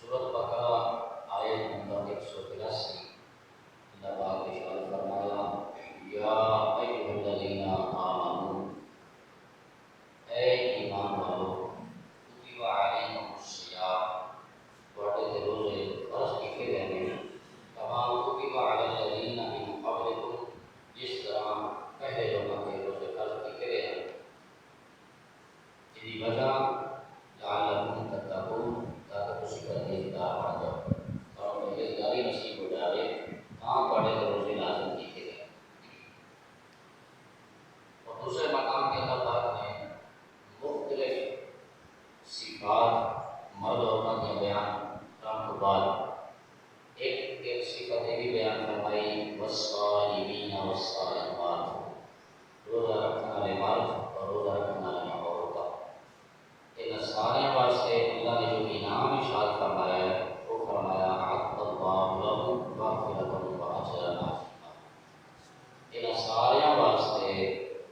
سورۃ بقرہ آیت نمبر 183 اللہ پاک نے ارشاد فرمایا یا ایھا الذین آمنوا، اے ایمان والو، کتب علیکم الصیام، تواڈے تے روزے فرض کیتے گئے ہیں، کما کتب علی الذین من قبلکم، جس طرح پہلے لوگوں کے روزے فرض کیتے گئے ہیں۔ یہ وجہ لعلکم تتقون، تاکہ تسی پرہیزگار بن جاؤ اور پرہیزگاری نصیب ہو جائے، ہاں تواڈے تے روزے لازم کیتے گئے۔ اور دوسرے مقام کے اللہ پاک نے مختلف صفات مرد اور عورت کے بیان کرنے کے بعد ایک صفت یہ بھی بیان فرمائی والصائمین والصائمات، روزہ رکھنے والے مرد اور روزہ رکھنے والی عورتیں۔ ان سارے واسطے اللہ نے جو انعام ارشاد فرمایا ہے وہ فرمایا اعد اللہ لهم مغفرۃ واجرا عظیما۔ ان سارے واسطے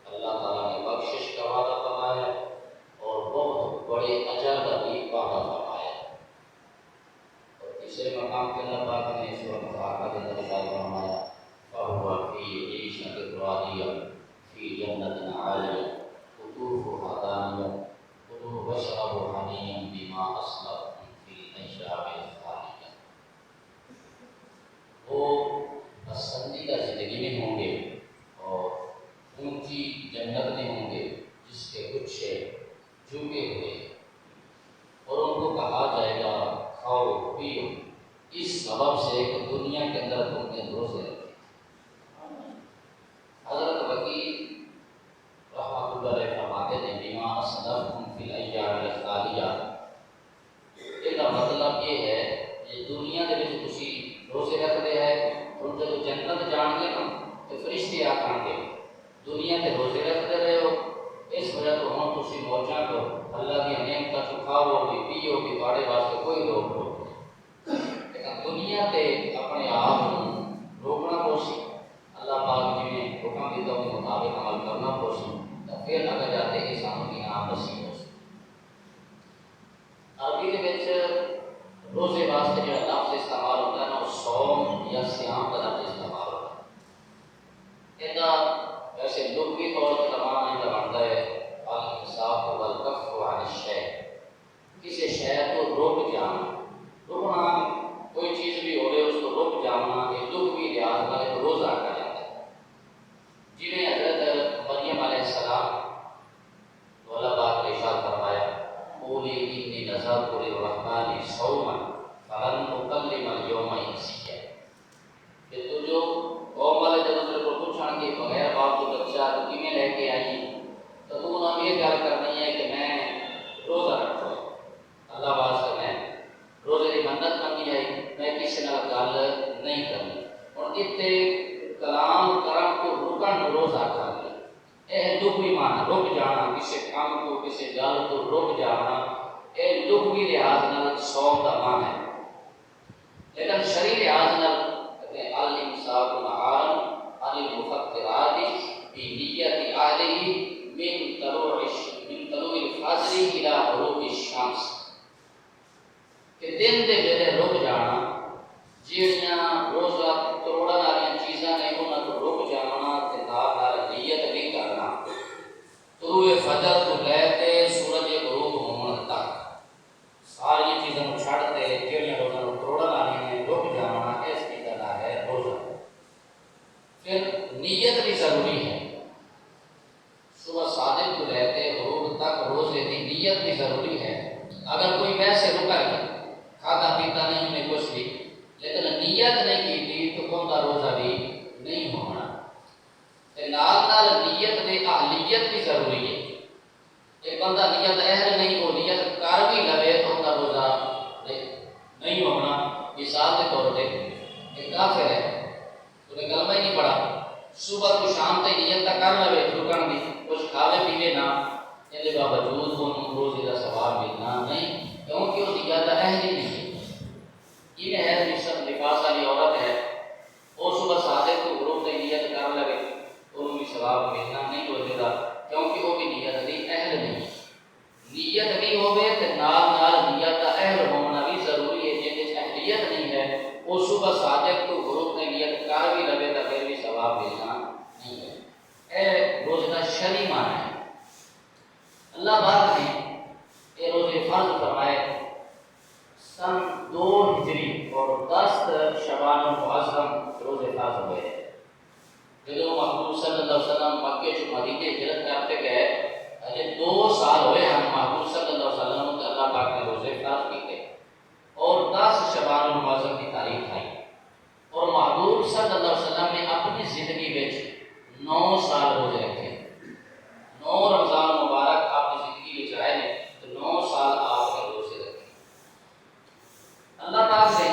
اللہ تعالیٰ نے بخشش کا وعدہ فرمایا ہے اور بہت بڑے اجر کا بھی وعدہ فرمایا ہے۔ اور تیسرے مقام پہ اللہ پاک نے سورۃ الحاقہ کے اندر ارشاد فرمایا فَهُوَ فِي عِيشَةٍ رَاضِيَةٍ فِي جَنَّةٍ عَالِيَةٍ قُطُوفُهَا دَانِيَةٌ كُلُوا وَاشْرَبُوا هَنِيئًا بِمَا أَسْلَفْتُمْ فِي الْأَيَّامِ الْخَالِيَةِ۔ وہ پسندیدہ زندگی میں ہوں گے اور اونچی جنت میں ہوں گے جس کے گچھے جھکے ہوئے، اور ان کو کہا جائے گا کھاؤ پیو اس سبب سے کہ دنیا کے اندر تم نے روزے رکھے۔ حضرت وکیل رحمۃ اللہ علیہ فرماتے ہیں بما اسلفتم فی الایام الخالیہ، اس کا مطلب یہ ہے کہ دنیا کے وچ تسی روزے رکھتے ہیں اور جب جنت جان گے نا تو فرشتے آکھن گے دنیا کے روزے رکھتے رہے ہو، اس وجہ تو ہم تسی موجاں کو اللہ کی نعمتاں کھاؤ بھی پیو بھی، تواڈے واسطے کوئی روک ٹوک نہیں۔ لیکن دنیا تے اپنے آپ کو روکنا پوسی، اللہ پاک جی نے حکم دیتا کے مطابق عمل کرنا پوسی، تو پھر اگر جاتے کہ سانو انعام نصیب ہو سکے۔ عربی کے وچ روزے واسطے جو لفظ استعمال ہوتا ہے نا وہ صوم یا صیام کا لفظ استعمال ہوتا ہے۔ ادا ویسے لغوی طور پر معنی یہ بنتا ہے الامساک والکف عن الشیء، کسی شے کو روک جانا، رکنا کوئی چیز بھی ہو رہے اس کو روک جانا، یہ لغوی لحاظ میں ایک روزہ کہا جاتا ہے۔ جنہیں حضرت مریم علیہ السلام تو اللہ پاک نے ارشاد فرمایا قولی انی نذرت للرحمن صوما فلن اکلم اليوم انسیا، کہ تو جو قوم والے جب تیرے کو پوچھیں کہ بغیر باپ کو بچہ تو کیویں لے کے آئی، تو تو انہوں نے یہ گل کرنی ہے کہ میں روزہ رکھتا ہوں، اللہ واسطے میں روزے کی منت منگی ہے، میں کسی نال گل نہیں کرنی۔ اور اتنے کلام کرم کو رکن روزہ کر لیا، یہ لغوی معنی رک جانا، کسی کام کو کسی گل کو رک جانا، یہ لغوی لحاظ نال صوم کا معنی ہے۔ لیکن شرعی لحاظ نال الامساک نہارا عن المفطرات بنیت اہلہ من طلوع الفجر الى غروب الشمس، کہ دن دے ویلے رک جانا، جہاں روزہ توڑن والی چیزاں نے انہاں کو رک جانا تے نال نیت بھی کرنا، طلوع فجر تو لے کے سورج غروب ہون تک ساری چیزوں کو چھڑ دے جہاں روزہ توڑن والی نے رک جانا، اس کی طرح ہے روزہ۔ پھر نیت بھی ضروری ہے، صبح صادق کو لے کے غروب تک روزے کی نیت بھی ضروری ہے۔ اگر کوئی ویسے رکا گیا کھاتا پیتا نہیں انہیں کچھ بھی لیکن نیت نہیں کی تھی تو ان کا روزہ بھی نہیں ہونا۔ نال نال نیت دے اہلیت بھی ضروری ہے، ایک بندہ نیت اہل نہیں ہو نیت کر بھی لوے تو ان کا روزہ نہیں ہونا۔ مثال کے طور پہ ایک کافر ہے، انہیں کلمہ ہی نہیں پڑھا، صبح کو شام تک نیت تک کر لوے رکن دی، کچھ کھاوے پیوے نہ، ان کے باوجود روزے کا ثواب ملنا نہیں، کیونکہ وہ نیت اہل ہی نہیں ہے۔ یہ ہے نفاس والی عورت ہے، وہ صبح صادق کو غروب تک نیت کر لوے انہوں بھی ثواب ملنا نہیں روزے کا، کیونکہ وہ بھی نیت دی اہل نہیں۔ نیت بھی ہوئے تو نال نال نیت کا اہل ہونا بھی ضروری ہے، ہجری اور 10 شعبان المعظم روزے فرض ہوئے ہیں۔ جب محبوب صلی اللہ علیہ وسلم مکے سے مدینے ہجرت کرتے گئے، اجے 2 سال ہوئے ہم محبوب صلی اللہ علیہ وسلم کو اللہ پاک نے روزے فرض کیے اور 10 شعبان المعظم کی تاریخ آئی، اور محبوب صلی اللہ علیہ وسلم نے اپنی زندگی میں 9 سال روزے رکھے۔ 9 رمضان مبارک آپ کی زندگی میں چاہے نے تو 9 سال آپ نے روزے رکھے۔ اللہ پاک نے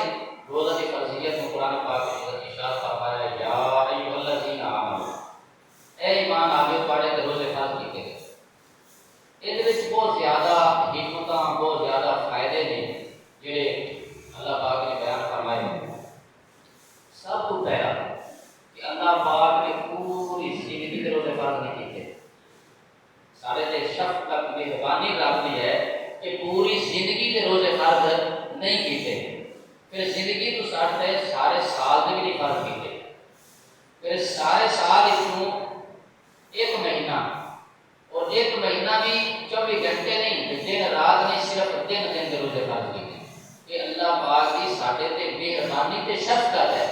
روزہ کی فرضیت میں قرآن پاک میں ارشاد فرمایا یا ایھا الذین آمنوا، اے ایمان والو پڑھے تے روزے فرض کیتے گئے۔ یہ بہت زیادہ حکمت بہت زیادہ فائدے نے جڑے اللہ پاک نے بیان فرمائے۔ سب کو پہلا کہ اللہ پاک نے پوری زندگی کے روزے فرض نہیں کیتے، سارے تے شفقت مہربانی رب دی ہے کہ پوری زندگی کے روزے فرض نہیں کیتے، پھر زندگی تو سارے سال کے بھی نہیں فرض کیتے، پھر سارے سال اس 1 مہینہ، اور 1 مہینہ بھی 24 گھنٹے نہیں، دن رات نہیں، صرف دن کے روزے فرض کیتے۔ یہ اللہ پاک کی ساڈے تے مہربانی تے شفقت ہے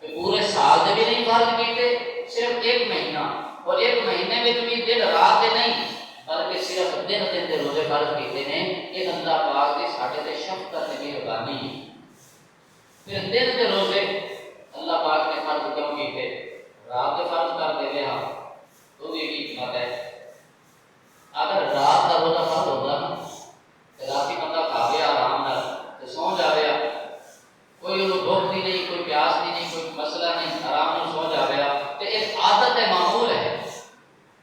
کہ پورے سال دے بھی نہیں فرض کیتے، صرف 1 مہینہ، اور 1 مہینے میں بھی دن رات دے نہیں بلکہ صرف دن کے روزے فرض کیتے ہیں۔ یہ اللہ پاک کی ساڈے تے شفقت تے مہربانی ہے۔ پھر دن کے روزے اللہ پاک نے فرض کیوں کیتے؟ رات کے فرض کر دے ہاں تو بھی حکمت ہے۔ اگر رات کا روزہ فرض ہوتا نا تو رات بندہ کھا گیا آرام نال تے سو جاوے، کوئی انہوں بھوک دی نہیں، کوئی پیاس دی نہیں، کوئی مسئلہ نہیں، آرام نال سو جاوے تے ایک عادت ہے، معمول ہے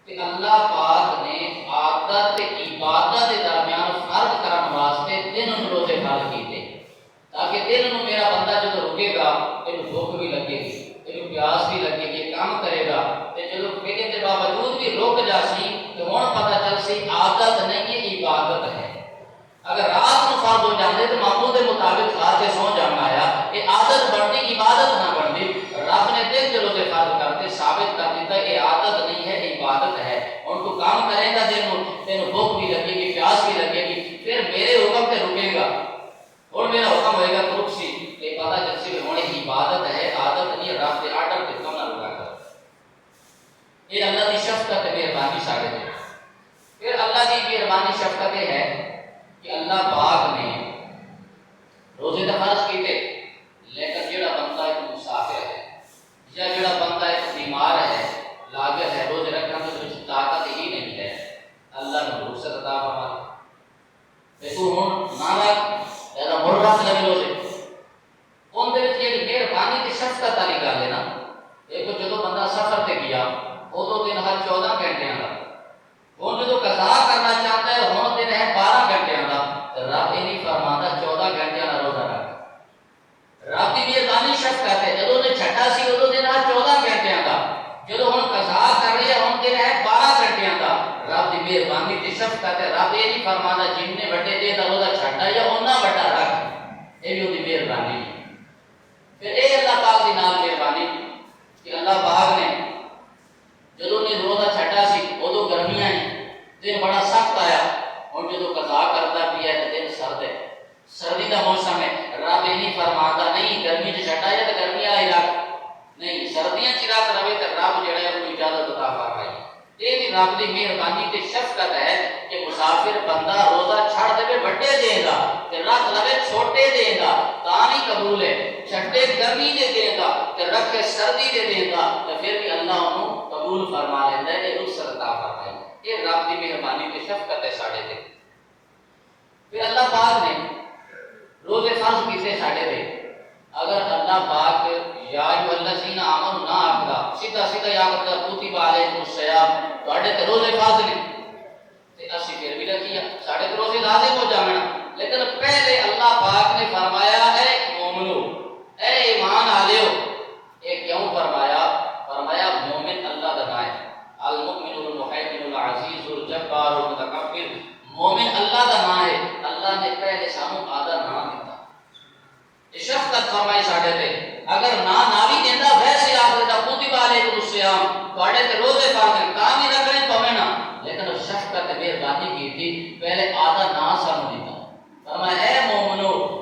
کہ اللہ پاک نے عادت تے عبادت کے درمیان فرق کرنے واسطے دن روزے فرض کیتے تاکہ دن میں میرا بندہ جب رکے گا یہ بھوک بھی لگے گی، یہ پیاس بھی لگے گی، کام کرے گا، جب کہنے کے باوجود بھی رک جاسی تو ہوں پتہ چل سی عادت نہیں ہے، عبادت ہے۔ اگر رات کو فرض ہو جاتے تو معمول کے مطابق کھا کے سو جانا آیا، یہ عادت بنتی عبادت نہ بنتی۔ رب نے دن کے روزے فرض کرتے ثابت کر دیتا یہ عادت نہیں ہے، عبادت ہے۔ ان کو کام کرے گا دن تین بھوک بھی لگے گی، پیاس بھی لگے گی، پھر میرے حکم سے رکے گا، اور میرا حکم ہوئے گا تو رک سی، یہ پتہ چل سی ہونے عبادت ہے، عادت نہیں ہے۔ رب کے آرڈر کے کم نہ رکا کر، یہ اللہ کی شفقت مہربانی سارے دے۔ پھر اللہ کی مہربانی شفقت ہے کہ اللہ پاک نے روزے تو فرض کیتے، لیکن جڑا بندہ ایک مسافر ہے یا جڑا بندہ ایک بیمار ہے، لاغر ہے، روزے رکھنا تو اس طاقت ہی نہیں ہے، اللہ نے رخصت عطا فرمائی تے تو ہن نہ رکھ زیادہ مرغا سے لگے روزے۔ ان دے وچ یہ مہربانی تے شفقت والی گل ہے نا۔ ایک جدوں بندہ سفر تے گیا ادو دن ہے 14 گھنٹے کا، ہوں جدو قضا کرنا چاہتا ہے ہوں دن ہے 12 گھنٹے کا، رب یہ نہیں فرماتا 14 گھنٹے کا روزہ رکھ۔ رب کی مہربانی شفقت ہے، جدو نے چھٹا سی ادو دن ہے 14 گھنٹے کا، جدو ہوں قضا کر رہے ہوں دن ہے 12 گھنٹے کا۔ رب کی مہربانی کی شفقت ہے، رب یہ نہیں فرماتا جن نے بڑے دن کا روزہ چھٹا یا انہاں بڑا رکھ، یہ بھی وہ مہربانی ہے۔ پھر یہ اللہ پاک کی نال مہربانی کہ اللہ پاک نے جدو نے روزہ چھٹا سی ادو گرمیاں دن بڑا سخت آیا، اور جدو قضا کرتا پیا تو دن سرد ہے، سردی کا موسم ہے۔ رب یہ نہیں فرماتا نہیں گرمی چ چھٹا یا تو گرمی والا علاقہ نہیں، سردیاں چ رات رہے تو رب جڑا ہے انہوں اجازت عطا فرمائی۔ یہ بھی رب کی مہربانی تے شفقت ہے کہ مسافر بندہ روزہ چھڑ دے بڑے دے گا تے رکھ لوے چھوٹے دے گا تا نہیں قبول ہے، چھٹے گرمی دے گا تے رکھے سردی دے گا تو پھر بھی اللہ انہوں قبول فرما لیتا ہے، یہ رخصت عطا فرمائی۔ یہ رب کی مہربانی تے شفقت ہے ساڈے تے۔ پھر اللہ پاک نے روزے فرض کیتے ساڈے تے، اگر اللہ پاک یا ایھا الذین آمنوا نہ آکھدا سیدھا سیدھا یا آکھدا کتب علیکم الصیام تواڈے تے روزے فرض نے تے اسی پھر بھی رکھیا ساڈے تے روزے لازم ہو جاویں، لیکن پہلے اللہ پاک نے فرمایا اے مومنو، اے ایمان والےو۔ یہ کیوں فرمایا؟ فرمایا مومن اللہ کا نام ہے، المؤمن المہیمن العزیز الجبار المتکبر، مومن اللہ کا نام ہے۔ اللہ نے پہلے سانو آدھا نام دیتا، شفقت فرمائی ساڈے تے، اگر نہ بھی دیندا ویسے آخر دا کتب علیکم الصیام تواڈے تے روزے فرض ہیں تاں بھی رکھنے پوے نا، لیکن شفقت مہربانی کیتی پہلے آدھا نام سانو دیتا، فرمایا اے مومنو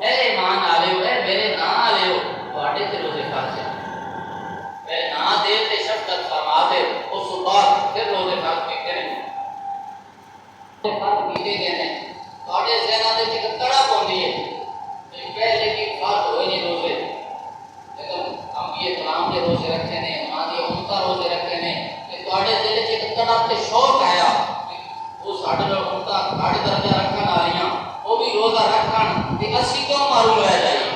ساڈے نال اونتا گھٹ درجہ رکھن والیاں وہ بھی روزہ رکھن تے اسی کیوں معروم رہ جائیے؟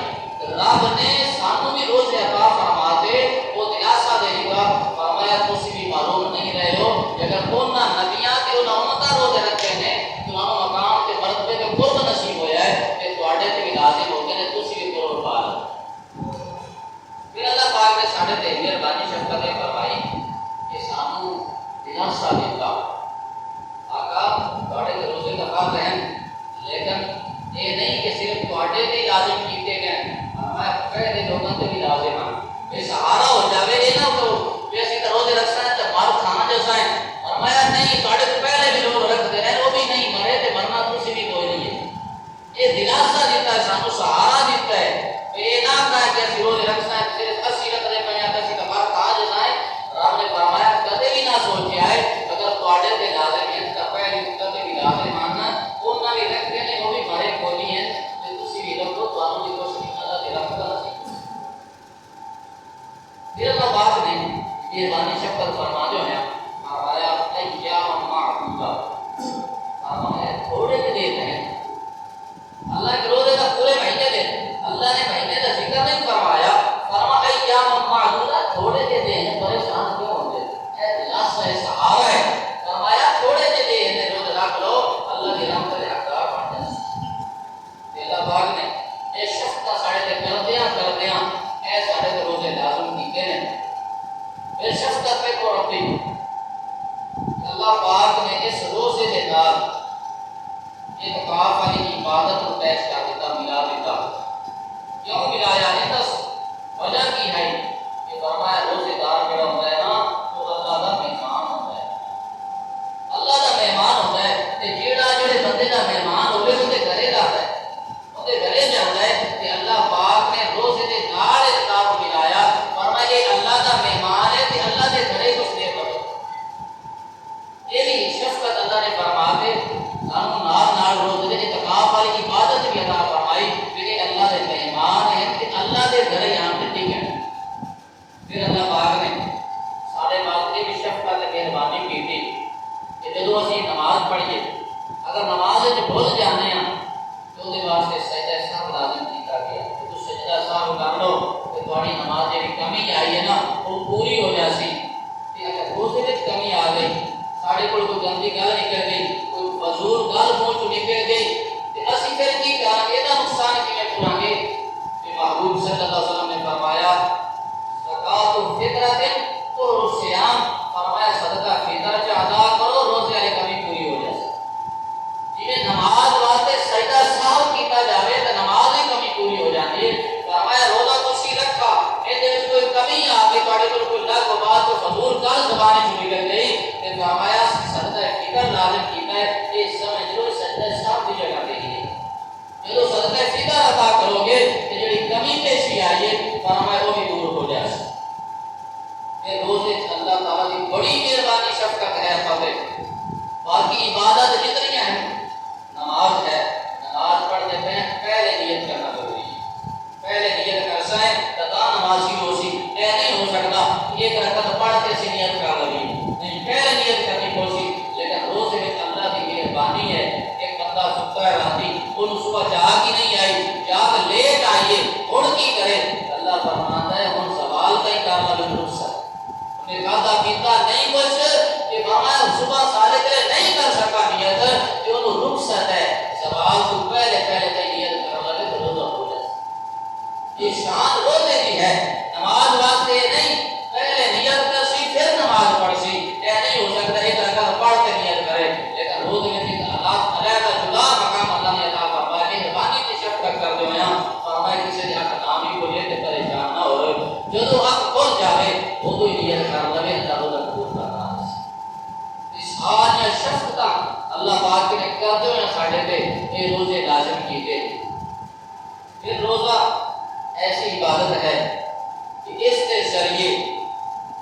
رب نے سانوں بھی روزے عطا فرما دے وہ دلاسا دے گا، فرمایا تسی بھی معروم نہیں رہے ہو اگر انہاں نبیاں تے انہاں امتاں روزے رکھے نے انہاں مقام تے مرتبے تے قرب نصیب ہویا ہے تے تواڈے تے بھی لازم ہو گئے نے تسی بھی قرب پا لو۔ پھر اللہ پاک نے ساڈے تے مہربانی شفقت فرمائی کہ سانوں دلاسا دیتا آقا تواڈے تے روزے کا فرض ہے لیکن یہ نہیں کہ صرف تواڈے تے لازم کیتے گئے میں پہلے لوگوں تے بھی لازم ہاں یہ سہارا ہو جاوے یہ نہ تو ویسے تو روزے رکھنا ہے تے مار کھانا جیسا ہے فرمایا نہیں تواڈے تے پہلے بھی لوگ رکھتے ہیں وہ بھی نہیں مرے تے مرنا تسی بھی کوئی نہیں ہے یہ دلاسا دیتا ہے سانو سہارا دیتا ہے یہ نہ کہا کہ اسی روزے رکھنا ہے صرف اسی رکھنے پہ یا کسی کا مار کھا جیسا ہے رب نے فرمایا کدے بھی نہ سوچیا ہے اگر تواڈے تے لازم ہے تے پہلے کدے بھی لازم ماننا انہاں بھی رکھتے ہیں وہ بھی مرے کوئی نہیں ہے تے تسی بھی رکھو تانوں دی کوشش اللہ دے رکھدا نہیں۔ پھر اللہ پاک نے مہربانی شفقت فرما جو ہے فرمایا ایام معدودہ فرمایا تھوڑے کے دن ہیں اللہ کے روزے کا پورے مہینے دے اللہ نے مہینے کا ذکر نہیں فرمایا فرمایا ایام معدودہ تھوڑے کے دن ہیں پریشان کیوں ہوتے اے دلاسا ہے سہارا ہے فرمایا تھوڑے کے دن ہیں روزے رکھ لو اللہ کی رحمت کے حقدار بن جائے۔ اللہ پاک نے اے شفقت ساڑے تے کردیاں اے ساڑے تے روزے لازم کیتے ہیں اے شفقت پہ کو ربی اللہ پاک نے اس روزے کے نال اعتکاف والی عبادت کو پیش کر دیتا ملا دیتا کیوں ملایا ہے دس وجہ کی ہے کہ فرمایا روزے دار جڑا ہوتا ہے نا وہ اللہ کا مہمان ہوتا ہے اللہ کا مہمان ہوتا ہے تے جیڑا جڑے بندے دا مہمان ہوے اودے گھرے جاتا ہے اودے گھرے جاتا ہے تے اللہ پاک نے روزے دے نال اعتکاف ملایا فرمایا یہ اللہ کا مہمان ہے تے اللہ دے گھرے کچھ دیر رہو یہ بھی شفقت اللہ نے فرما دے سانوں نال روزے دے اعتکاف والی عبادت بھی عطا فرمائی کہ اللہ دے مہمان ہیں تے اللہ دے گھر یہاں تے ٹھیک ہے۔ پھر اللہ پاک نے سارے واسطے بھی شفقت تے مہربانی کیتی کہ جدوں اسی نماز پڑھیے اگر نماز وچ بھول جانے ہاں تو دے واسطے سجدہ سہو لازم کیتا گیا کہ تو سجدہ سہو کر لو تے تہاڈی نماز جڑی کمی آئی ہے نا وہ پوری ہو جاسی تے اگر روزے وچ کمی آ گئی ساڈے کول کوئی گندی گل نکل گئی کوئی فضول گل منہ چوں نکل گئی تے اسی پھر کی کراں گے دا نقصان کیویں پوراں گے کہ محبوب صلی اللہ علیہ وسلم نے فرمایا زکات الفطر تو صیام فرمایا صدقہ فطر جو ادا کرو روزے والی کمی پوری ہو جائے جی نماز واسطے سجدہ سہو کیتا جاوے تے نماز کی کمی پوری ہو جاتی ہے فرمایا روزہ تسی رکھا اے وچ کوئی کمی آ گئی تواڈے کول کوئی لگ بات تو فضول گل زبان چوں نکل گئی تے فرمایا صدقہ فطر لازم کیتا ہے اس سمجھ لو سجدہ سہو دی جگہ پہ ہی جدو صدقہ فطر ادا کرو گے تے جڑی کمی پیشی آئی ہے فرمایا وہ بھی دور ہو جائے یہ روزے اللہ تعالیٰ کی بڑی مہربانی شفقت ہے فضل باقی عبادت جتنی ہیں نماز ہے نماز پڑھتے ہیں پہلے نیت کرنا ضروری ہے پہلے نیت کر سائیں تدا نماز کی ہو سی اے نہیں ہو سکتا ایک رکعت پڑھتے سے نیت کر لگی نہیں پہلے نیت کرنی ہو سی لیکن روزے میں اللہ کی مہربانی ہے ایک بندہ ستا ہے راتی ان صبح جاگ ہی نہیں آئی جاگ لیٹ آئیے ہن کی کرے اللہ فرماتا ہے ہن سوال کا ہی کارنا بھی رخصت انہیں کھاتا پیتا نہیں کچھ کہ فرمایا صبح سارے کرے نہیں کر سکا نیت کہ انہوں رخصت ہے سوال تو پہلے تے نیت کر لگے تو روزہ ہو جائے یہ شان روزے کی ہے نماز واسطے نہیں پہلے نیت کر سی پھر نماز پڑھ سی یہ نہیں ہو سکتا ایک رکعت پڑھ کے نیت کرے لیکن روزے میں اللہ علیحدہ جدا مقام اللہ نے عطا فرمایا مہربانی کی شفقت کر دو یہاں فرمایا کسی نے حق نام ہی کو لے کے پریشان نہ ہو جدو حق کھل جاوے ادو ہی نیت کر لگے اللہ روزہ قبول کرنا اس ساری شفقت اللہ پاک نے کر دو یا ساڈے تے یہ روزے لازم کیتے پھر روزہ ایسی عبادت ہے کہ اس کے ذریعے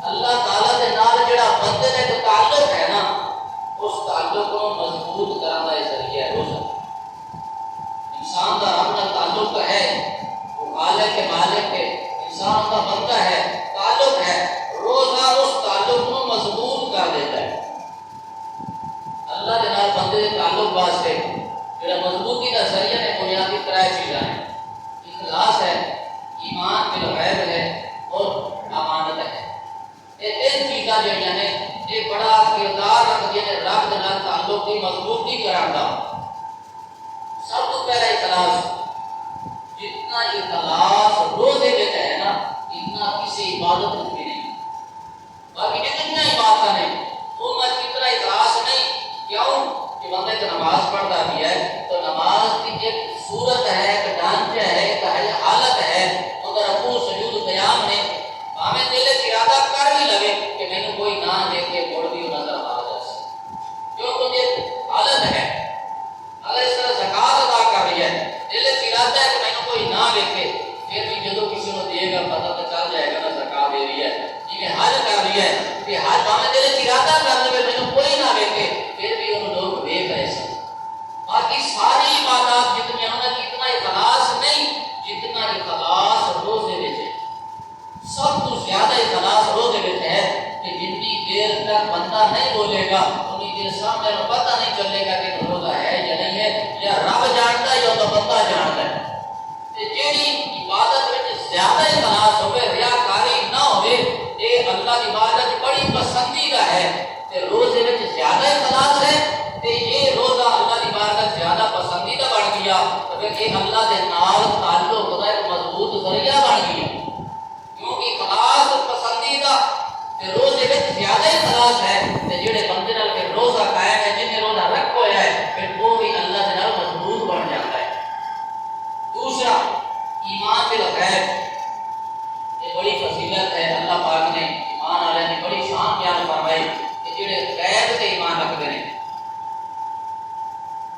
اللہ تعالیٰ کے نال جڑا بندے کا ایک تعلق ہے نا اس تعلق کو مضبوط کرنا کا ذریعہ ہے روزہ انسان کا رب نال تعلق ہے وہ مالک ہے انسان کا بندہ ہے تعلق ہے روزہ اس تعلق کو مضبوط کر دیتا ہے اللہ کے نال بندے جتنا اخلاص روزے میں ہے نا اتنا کسی عبادت میں بھی نہیں. باقی جتنی عبادت نہیں ان میں اتنا اخلاص نہیں. کیوں کہ بندے کو نماز پڑھتا بھی ہے تو نماز کی ایک صورت ہے، ایک ڈھانچہ ہے، ایک حالت ہے. اگر رکوع سجود قیام نے ہمیں دل سے ارادہ کر بھی لگے کہ میں نے کوئی نہ دیکھے مڑ بھی نظر آ جائے جو مجھے حالت ہے. اگر اس طرح زکات ادا کر رہی ہے دل سے ارادہ ہے کہ میں نے کوئی نہ دیکھے پھر بھی جدو کسی کو دے گا پتہ تو چل جائے گا نا زکات دے رہی ہے جی حج کر رہی ہے کہ حج ہمیں دل سے ارادہ کر لے میں نے کوئی نہ دیکھے پھر بھی ان لوگ دیکھ رہے ہیں. باقی ساری عبادات جتنی ہیں اتنا اخلاص نہیں جتنا اخلاص روزے میں ہے. سب تو زیادہ اخلاص روزے میں ہے کہ جتنی دیر تک بندہ نہیں بولے گا اتنی دیر سامنے کو پتہ نہیں چلے گا کہ روزہ ہے یا نہیں ہے، یا رب جانتا ہے یا تو بندہ جانتا ہے. جیڑی عبادت میں زیادہ اخلاص ہوئے ریاکاری نہ ہوئے یہ اللہ کی عبادت بڑی پسندیدہ ہے. روزے میں زیادہ اخلاص ہے تو یہ روزہ اللہ کی عبادت زیادہ پسندیدہ بن گیا تو پھر یہ اللہ کے نال تعلق ہوتا ہے مضبوط ذریعہ بن گیا. کیونکہ اخلاص پسندیدہ روزے میں زیادہ اخلاص ہے تے جڑے بندے نال پھر روزہ قائم ہے جن نے روزہ رکھا ہوا ہے پھر وہ بھی اللہ کے نال مضبوط بن جاتا ہے. دوسرا ایمان بالغیب یہ بڑی فضیلت ہے. اللہ پاک نے ایمان والے نے بڑی شان بیان فرمائی کہ جڑے غیب تے ایمان رکھتے ہیں.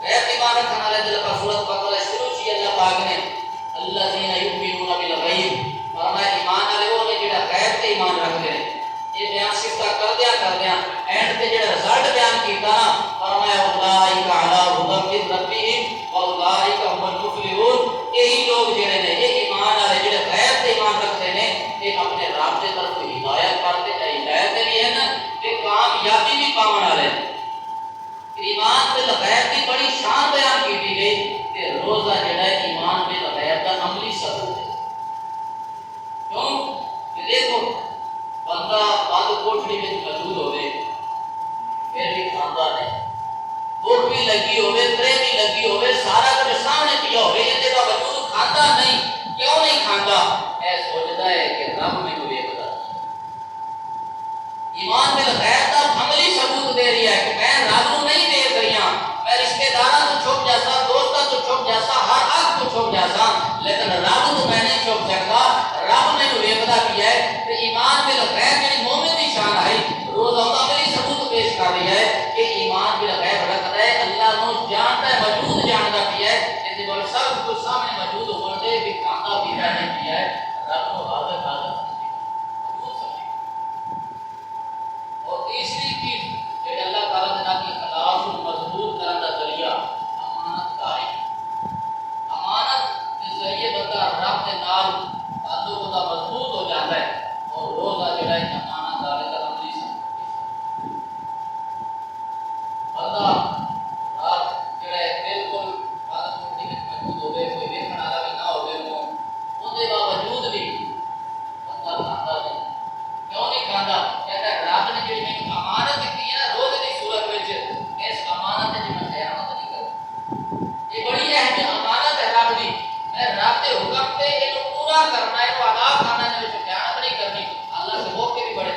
غیب ایمان رکھنے والے دل کا سورۃ بقرہ شروع کی اللہ پاک نے الذین یؤمنون بالغیب فرمایا ایمان والے وہ نے جڑا غیب تے ایمان رکھتے ہیں. یہ بیان سفتا کردیا اینڈ تے جڑا رزلٹ بیان کیتا نا فرمایا اولئک علی ھدی من ربہم واولئک ھم المفلحون. یہی لوگ جڑے نے یہ ایمان والے جڑے غیب تے ایمان رکھتے ہیں یہ اپنے رب کی طرف ہدایت پاتے ہیں. ہدایت بھی ہے نا تے کامیابی بھی پاون والے. ایمان بالغیب کی بڑی شان بیان کی گئی کہ روزہ جڑا ہے ایمان بالغیب کا عملی ثبوت ہے. کیوں کہ دیکھو بندہ بند کوٹڑی میں موجود ہوئے پھر بھی کھانا نہیں، بھوک بھی لگی ہوئے ترے بھی لگی ہوئے سارا کچھ سامنے پیا ہوئے یہ باوجود کھانا نہیں. کیوں نہیں کھانا؟ اے سوچتا ہے کہ رب میں کوئی پتا. ایمان بالغیب کا عملی ثبوت دے رہی ہے کہ میں رب کو نہیں دیکھ رہی ہوں، میں رشتے داراں تو چھپ جیسا دوستاں تو چھپ جیسا ہر حق تو چھپ جیسا لیکن رب تو میں نہیں چھپ سکتا. رب نے ویکھدا پیا ہے کہ ایمان بالغیب جڑی مومن دی شان ہے روزہ عملی ثبوت پیش کر رہی ہے کہ ایمان بالغیب رکھتا ہے اللہ نو جانتا ہے موجود جانتا پیا ہے کہ بول سب کچھ سامنے موجود ہوتے بھی کھانا پینا نہیں پیا ہے رب کو حاضر موجود سمجھے. اور تیسری چیز کہ اللہ تعالیٰ نے کی اخلاص کو مضبوط کرنے کا ذریعہ امانت داری. امانت کے ذریعے بندہ رب کے نال تعلق کا مضبوط ہو جاتا ہے اور روزہ جڑا ہے امانت داری کا عملی ثبوت. بندہ رات جڑا ہے بالکل بند کوٹڑی میں موجود ہوئے کوئی دیکھنے والا بھی نہ ہوئے ان کے باوجود بھی بندہ کھاتا نہیں. کیوں نہیں کھاتا؟ کہتا ہے رب نے جڑی میں امانت دی ہے نا روزے کی صورت میں اس امانت سے میں خیانت نہیں کرتا. یہ بڑی اہم امانت ہے رب دی. میں رب کے حکم تے یہ پورا کرنا ہے تو ادا کرنا ہے خیانت نہیں کرنی. اللہ سے موقع بھی بڑے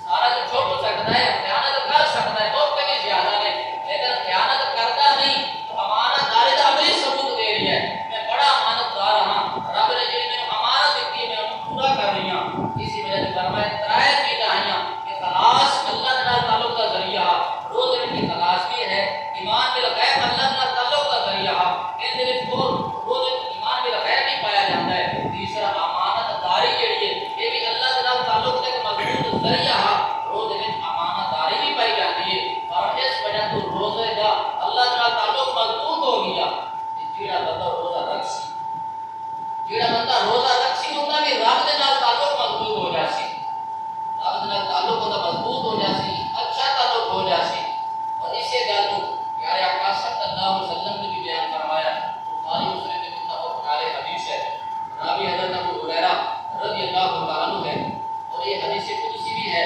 سارا جو چھوڑ سکتا ہے خیانت کر سکتا ہے موقع بھی زیادہ نہیں لیکن خیانت کرتا نہیں. تو امانت داری کا عملی ثبوت دے رہی ہے میں بڑا امانت دار ہاں رب نے جڑی میں امانت دی ہے میں انہوں پورا کر رہی ہوں. اسی وجہ سے فرمایا ترائے چیزیں آئیاں کہ خلاص اللہ کے تعلق کا ذریعہ روزے کی خلاص بھی ہے ایمان بالغیب اللہ کے تعلق کا ذریعہ ان دے وچ روزے ایمان بالغیب بھی پایا جاتا ہے. تیسرا امانت داری جڑی ہے یہ بھی اللہ کے تعلق کا ایک مضبوط ذریعہ روزے میں امانت داری بھی پائی جاتی ہے. اور اس وجہ تو روزے کا اللہ کے تعلق مضبوط ہو گیا. جڑا بندہ روزہ رکھ سی ہوتا بھی رب کے تعلق مضبوط ہو جاسی رب کے تعلق ہوتا مضبوط ہو جاسی اچھا تعلق ہو جاسی. اور اسی گل کو پیارے آقا صلی اللہ علیہ وسلم نے بھی بیان فرمایا. بخاری مسلم میں متفق علیہ حدیث ہے. راوی حضرت ابو ہریرہ رضی اللہ تعالی عنہ ہے اور یہ حدیث قدسی بھی ہے.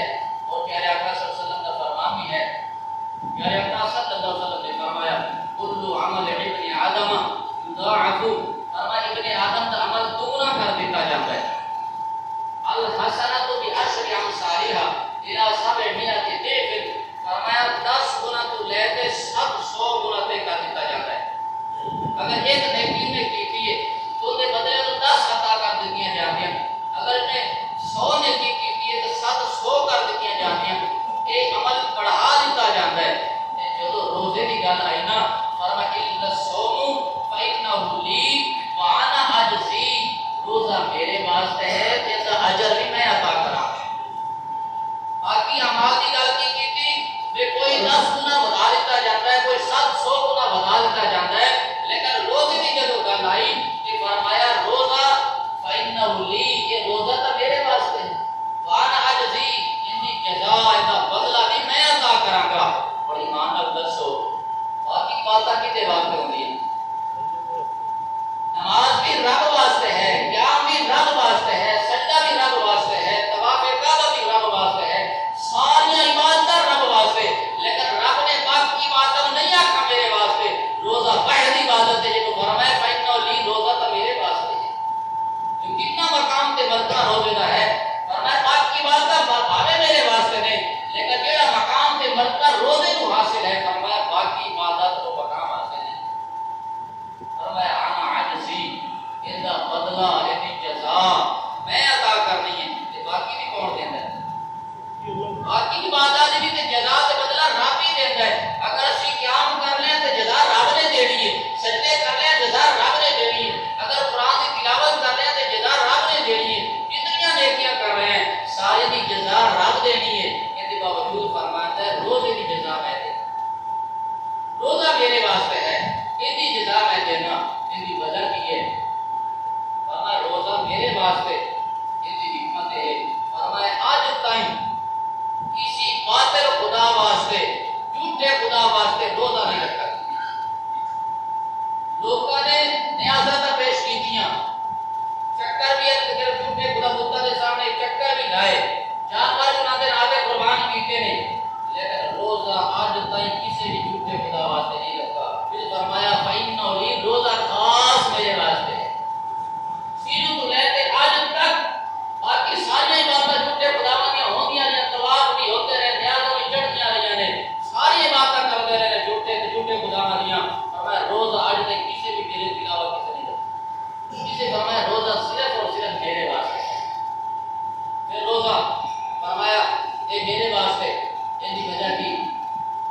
روزہ دی جزا میں عطا کرنی ہے تے باقی بھی کون دیندا ہے؟ باقی عبادات دی تے جزا تے بدلہ رب ہی دیندا ہے. اگر اسی قیام کر لیں تے جزا رب نے دینی ہے، سجدے کر لیں جزا رب نے دینی ہے، اگر قرآن کی تلاوت کر لیں تے جزا رب نے دینی ہے، جتنی نیکیاں کر رہے ہیں سارے دی جزا رب دینی ہے. اس کے باوجود فرماتا ہے روزے دی جزا میں دے، روزہ میرے واسطے ہے، ان کی جزا میں دینا. ان کی وجہ کی ہے فرمایا روزہ میرے واسطے، ان کی حکمت ہے. فرمایا آج تائیں کسی باطل خدا واسطے، جھوٹے خدا واسطے روزہ نہیں رکھا. لوگوں نے نیازات پیش کیتیاں، چکر بھی جھوٹے خدا بتا کے سامنے چکر بھی لائے، جانور انہوں نے ناوے قربان کیتے نے، لیکن روزہ آج تائیں کسی بھی جھوٹے خدا واسطے نہیں رکھا. پھر فرمایا فَإِنَّهُ لِي، روزہ خاص میرے واسطے ہے. شروع تو لے کے آج تک باقی ساری باتیں جھوٹے خداواں دی ہوندیاں نے، طواف بھی ہوتے رہے، نیازوں بھی چڑھدیاں رہیاں نے، ساری باتیں کرتے رہے جھوٹے خداواں دیاں. فرمایا روزہ آج تک کسی بھی میرے علاوہ کسی نہیں رکھا. کسی فرمایا روزہ صرف اور صرف میرے واسطے ہے. پھر روزہ فرمایا یہ میرے واسطے، اس کی وجہ کی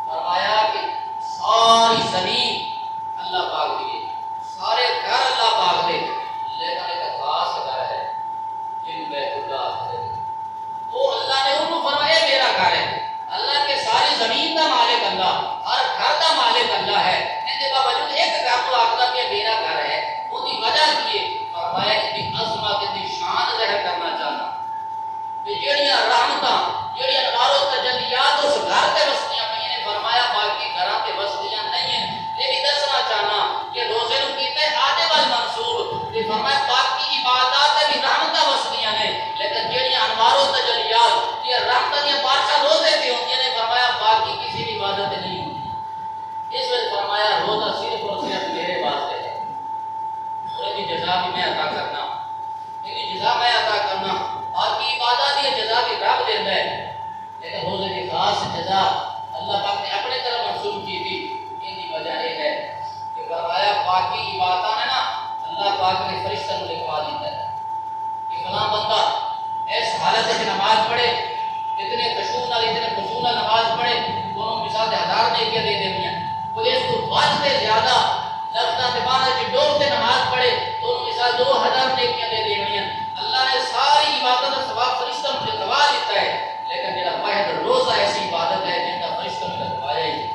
فرمایا کہ ساری زمین اللہ پاک دی ہے، سارے گھر اللہ پاک دے، لیکن ایک خاص گھر ہے جن بیت اللہ ہے، وہ اللہ نے انہوں فرمایا میرا گھر ہے. اللہ کے ساری زمین کا مالک اللہ، ہر گھر کا مالک اللہ ہے. ان کے باوجود ایک گھر کو آخر کہ میرا گھر ہے، ان کی وجہ کی ہے فرمایا ان کی عظمت، ان کی شان ظاہر کرنا چاہنا کہ جڑیاں رحمتاں، جڑیاں انوار و تجلیات اس گھر تے وسدیاں پئی نے. فرمایا باقی گھراں تے وسدیاں نہیں ہیں. یہ بھی دسنا چاہنا کہ روزے نو کیتے آدھے وال منصوب تے فرمایا باقی عبادات تے بھی رحمتاں وسدیاں نے، لیکن جڑیاں انوار و تجلیات یہ رحمتاں دی بارشاں روزے تے ہوندیاں نے. فرمایا باقی کسی بھی عبادت تے نہیں ہوندی. اس وجہ فرمایا روزہ صرف اور صرف میرے واسطے ہے، اور اس کی جزا بھی میں عطا کرنا، اس کی جزا میں عطا کرنا. باقی عبادات دی جزا بھی رب دیندا ہے، لیکن روزے کی خاص جزا اللہ پاک نے اپنے طرف منسوب کی تھی. ان کی وجہ یہ ہے کہ فرمایا باقی عبادات نے نا اللہ پاک نے فرشتوں کو لکھوا دیتا ہے کہ فلاں بندہ اس حالت میں نماز پڑھے، اتنے خشوع نال نماز پڑھے، دونوں مثال 1000 نیکیاں دے دینیاں. کوئی اس کو بعد سے زیادہ لفظاں تے باندھ کے ڈوب تے نماز پڑھے، دونوں مثال 2000 نیکیاں دے دینیاں. اللہ نے ساری عبادت کا ثواب فرشتوں کو لکھوا دیتا ہے، لیکن جڑا واحد روزہ ایسی عبادت ہے جن کا فرشتوں نے لکھوایا ہی.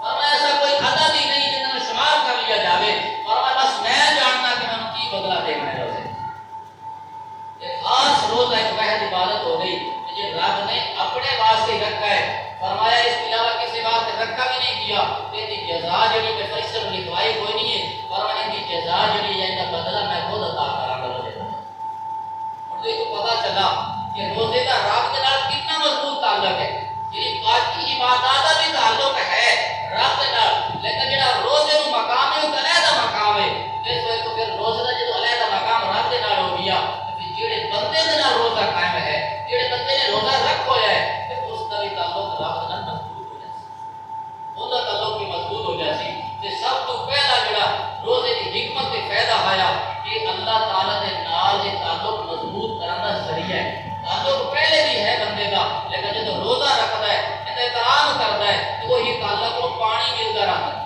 فرمایا ایسا کوئی عدد ہی نہیں جن کا شمار کر لیا جاوے. فرمایا بس میں جاننا کہ میں نے کی بدلہ دینا ہے روزے. ایک خاص روزہ ایک واحد عبادت ہو گئی جو رب نے اپنے واسطے رکھا ہے. فرمایا اس کے علاوہ کسی واسطے رکھا بھی نہیں کیا. ان کی جزا جڑی میں فرشتوں نے لکھوائی کوئی نہیں ہے. فرمایا ان کی جزا جڑی ہے ان کا بدلہ میں خود عطا کراں گا روزے کا. اور یہ تو پتہ چلا کہ روزے کا رب کے نال کتنا مضبوط تعلق ہے. یعنی باقی عبادات کا بھی تعلق ہے رب کے نال، لیکن جڑا روزے نو مقام ہے وہ علیحدہ مقام ہے. اس وجہ تو پھر روزے کا جو علیحدہ مقام رب کے نال ہو گیا، پھر جڑے بندے کے نال روزہ قائم ہے، جڑے بندے نے روزہ رکھ ہویا ہے، پھر اس کا بھی تعلق رب کے نال مضبوط ہو جائے، اس کا تعلق بھی مضبوط ہو جائے. تے سب تو پہلا جڑا روزے کی حکمت تے فائدہ آیا کہ اللہ تعالی دے نال یہ تعلق مضبوط کرنے کا ذریعہ ہے. تعلق پہلے بھی ہے بندے کا، لیکن جب روزہ رکھتا ہے، احترام کرتا ہے، تو وہی تعلق کو پانی ملتا رہتا ہے.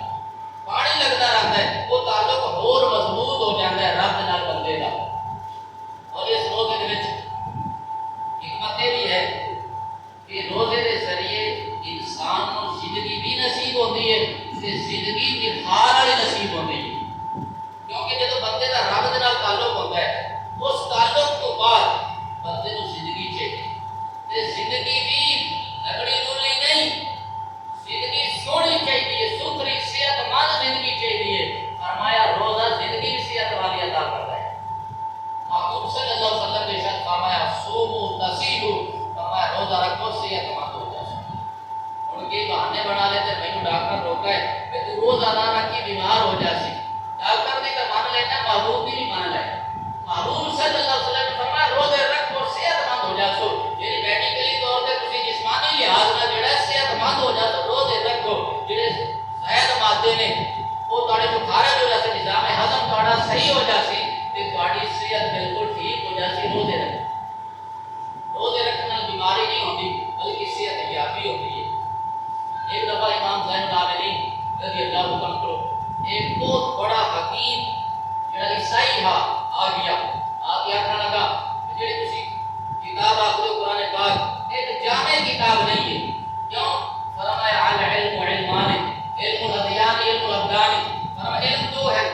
گیا آپ یہ آخر لگا جی تھی کتاب آخر قرآن پاک ایک جامع کتاب نہیں ہے کیوں فرمایا العلم علمان علم الادیان علم الابدان فرمایا علم دو ہے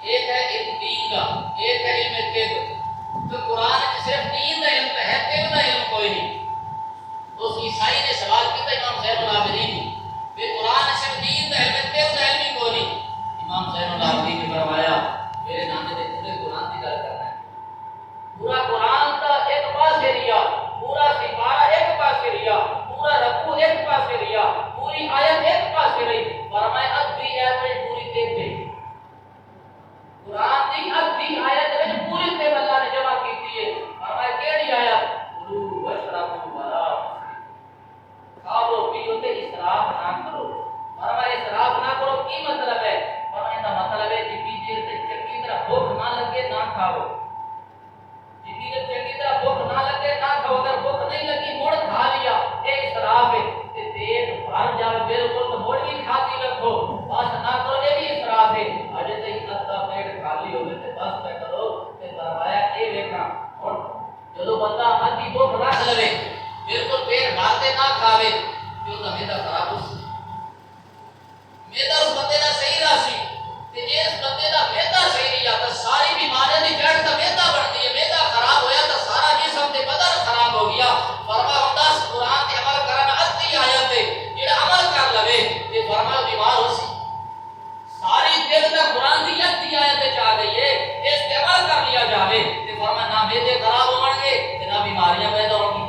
ایک ہے علم دین کا ایک ہے علم طب تو قرآن میں صرف دین کا علم ہے طب کا علم کوئی نہیں اس عیسائی نے سوال کیا امام زین العابدین کہ قرآن صرف دین کا علم ہے طب کا علم ہی کوئی نہیں امام زین العابدین نے فرمایا میرے نانے نے پورے قرآن کی گل کرنا ہے پورا قرآن کا ایک پاسے لیا پورا سپارہ ایک پاسے لیا پورا رکوع ایک پاسے لیا پوری آیت ایک پاسے رہی فرمایا ادھی آیت پوری دیکھ دے قرآن کی ادھی آیت میں پوری تے اللہ نے جمع کی ہے فرمایا کیڑی آیت کلو واشربوا ولا کھاؤ پیو تے اسراف نہ کرو فرمایا اسراف نہ کرو کی مطلب ہے فرمایا دا مطلب ہے جتنی دیر تک چنگی طرح بھوک نہ لگے نہ کھاؤ جتنی دیر چنگی طرح بھوک نہ لگے نہ کھاؤ اگر بھوک نہیں لگی مڑ کھا لیا یہ اسراف ہے تے پیٹ بھر جائے بالکل تو مڑ بھی کھاتی رکھو بس نہ کرو یہ بھی اسراف ہے اجے تک ادھا پیٹ خالی ہوے تے بس پہ کرو تے فرمایا اے ویکھنا ہن جدوں بندہ ادھی بھوک رکھ لوے بالکل پیٹ بھر کے نہ کھاوے تے او دا میدا خراب ہو سی میدا اس بندے دا صحیح راسی تے اس بندے دا میدا صحیح نہیں آتا ساری بیماریاں دی جڑ تے میدا بنتی ہے میدا خراب ہویا تے سارا جسم تے بدن خراب ہو گیا فرمایا ہوندا قرآن تے عمل کرنا ادھی آیت ہے جڑا عمل کر لوے تے فرمایا بیمار ہو سی ساری دل دا قرآن دی ادھی آیت تے آ گئی ہے اس تے عمل کر لیا جاوے تے فرمایا نہ میدے خراب ہون گے تے نہ بیماریاں پیدا ہون گی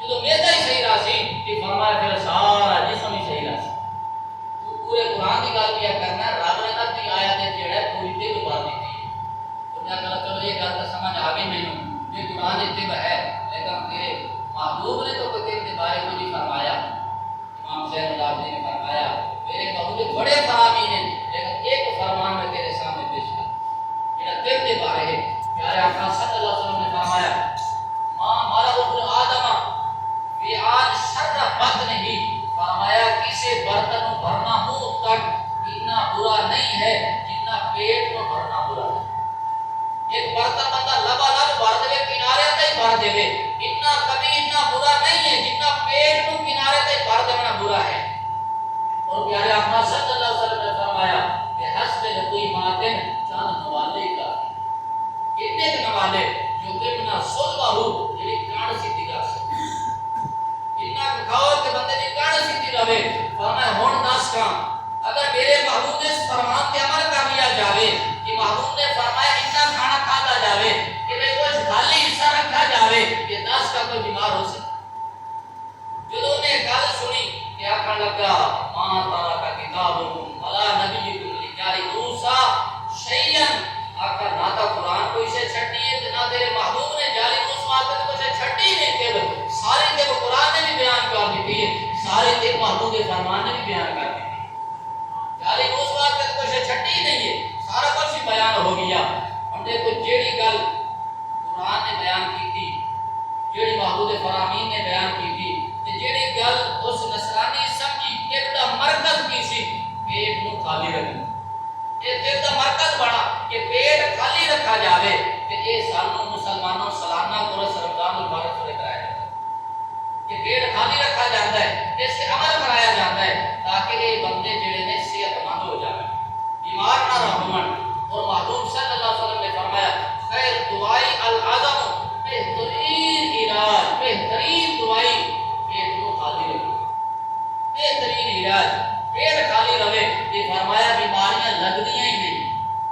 جدوں میدا ہی صحیح راسی تے فرمایا پھر سارا جسم ہی صحیح راسی پورے قرآن کی گل کیا کرنا رب نے ادھی آیت جڑا پوری تے بتا دیتی ہے انہاں کہا چلو یہ گل تو سمجھ آ گئی مینوں یہ قرآن اتب ہے لیکن تیرے محبوب نے تو کوئی کے بارے میں نہیں فرمایا امام زین العابدین نے فرمایا میرے محبوب بڑے فرامین ہیں لیکن ایک فرمان میں تیرے سامنے پیش کر جڑا تیرے بارے ہے پیارے آقا صلی اللہ علیہ وسلم نے فرمایا ماں ہمارا ابن آدم وعاء شر بطن نہیں فرمایا کسی برتن کو بھرنا منہ تک اتنا برا نہیں ہے جتنا پیٹ کو بھرنا برا ہے ایک برتن بندہ لبالب بھر دے کنارے تک بھر دے اتنا کبھی اتنا برا نہیں ہے جتنا پیٹ کو کنارے تک بھر دینا برا ہے اور پیارے آقا صلی اللہ علیہ وسلم نے فرمایا کہ حسب لقوی ماتن چاند نوالے کا اتنے نوالے جو تمنا صلبہ ہو یعنی کان سیدھی کر سکتے اتنا کھاؤ کہ بندے دی کان سیدھی رہے فرمایا ہن دس کا اگر میرے محبوب نے فرمان پہ عمل کر لیا جاوے کہ محبوب نے فرمایا اتنا کھانا کھاتا جاوے کہ بے کچھ خالی حصہ رکھا جاوے کہ 10 کا کوئی بیمار ہو سکے جدوں نے گل سنی کہ آکھن لگا ماں تارا کا کتاب ولا نبی لجاری موسی شیئا آکھا نہ تو قرآن کوئی سے چھٹی ہے نہ تیرے محبوب نے جاری موسی واسطے کوئی سے چھٹی نہیں کہ ساری تے قرآن نے بھی بیان کر دی ہے سارے تے محبوب کے فرمان نے بھی بیان کر دی جاری موسی واسطے کوئی سے چھٹی نہیں ہے سارا کچھ ہی بیان ہو گیا ہن دیکھو جیڑی گل قرآن نے بیان کی تھی جیڑی محبوب فرامین نے بیان کی تھی تے جیڑی گل اس نصرانی سمجھی ایک دا مرکز کی سی پیٹ نو خالی رکھنا ایک دا مرکز بڑا کہ پیٹ خالی رکھا جاوے تے اے سانو مسلمانوں سالانہ کورس رمضان المبارک سے کرایا جاتا ہے کہ پیٹ خالی رکھا جاتا ہے اس سے عمل کرایا جاتا ہے تاکہ یہ بندے جڑے نے صحت مند ہو جائیں بیمار نہ رہون اور محبوب صلی اللہ علیہ وسلم نے فرمایا خیر دعائی العظم بہترین علاج بہترین دوائی پیٹ کو خالی رکھو بہترین علاج پیٹ خالی رہے یہ فرمایا بیماریاں لگدیاں ہی نہیں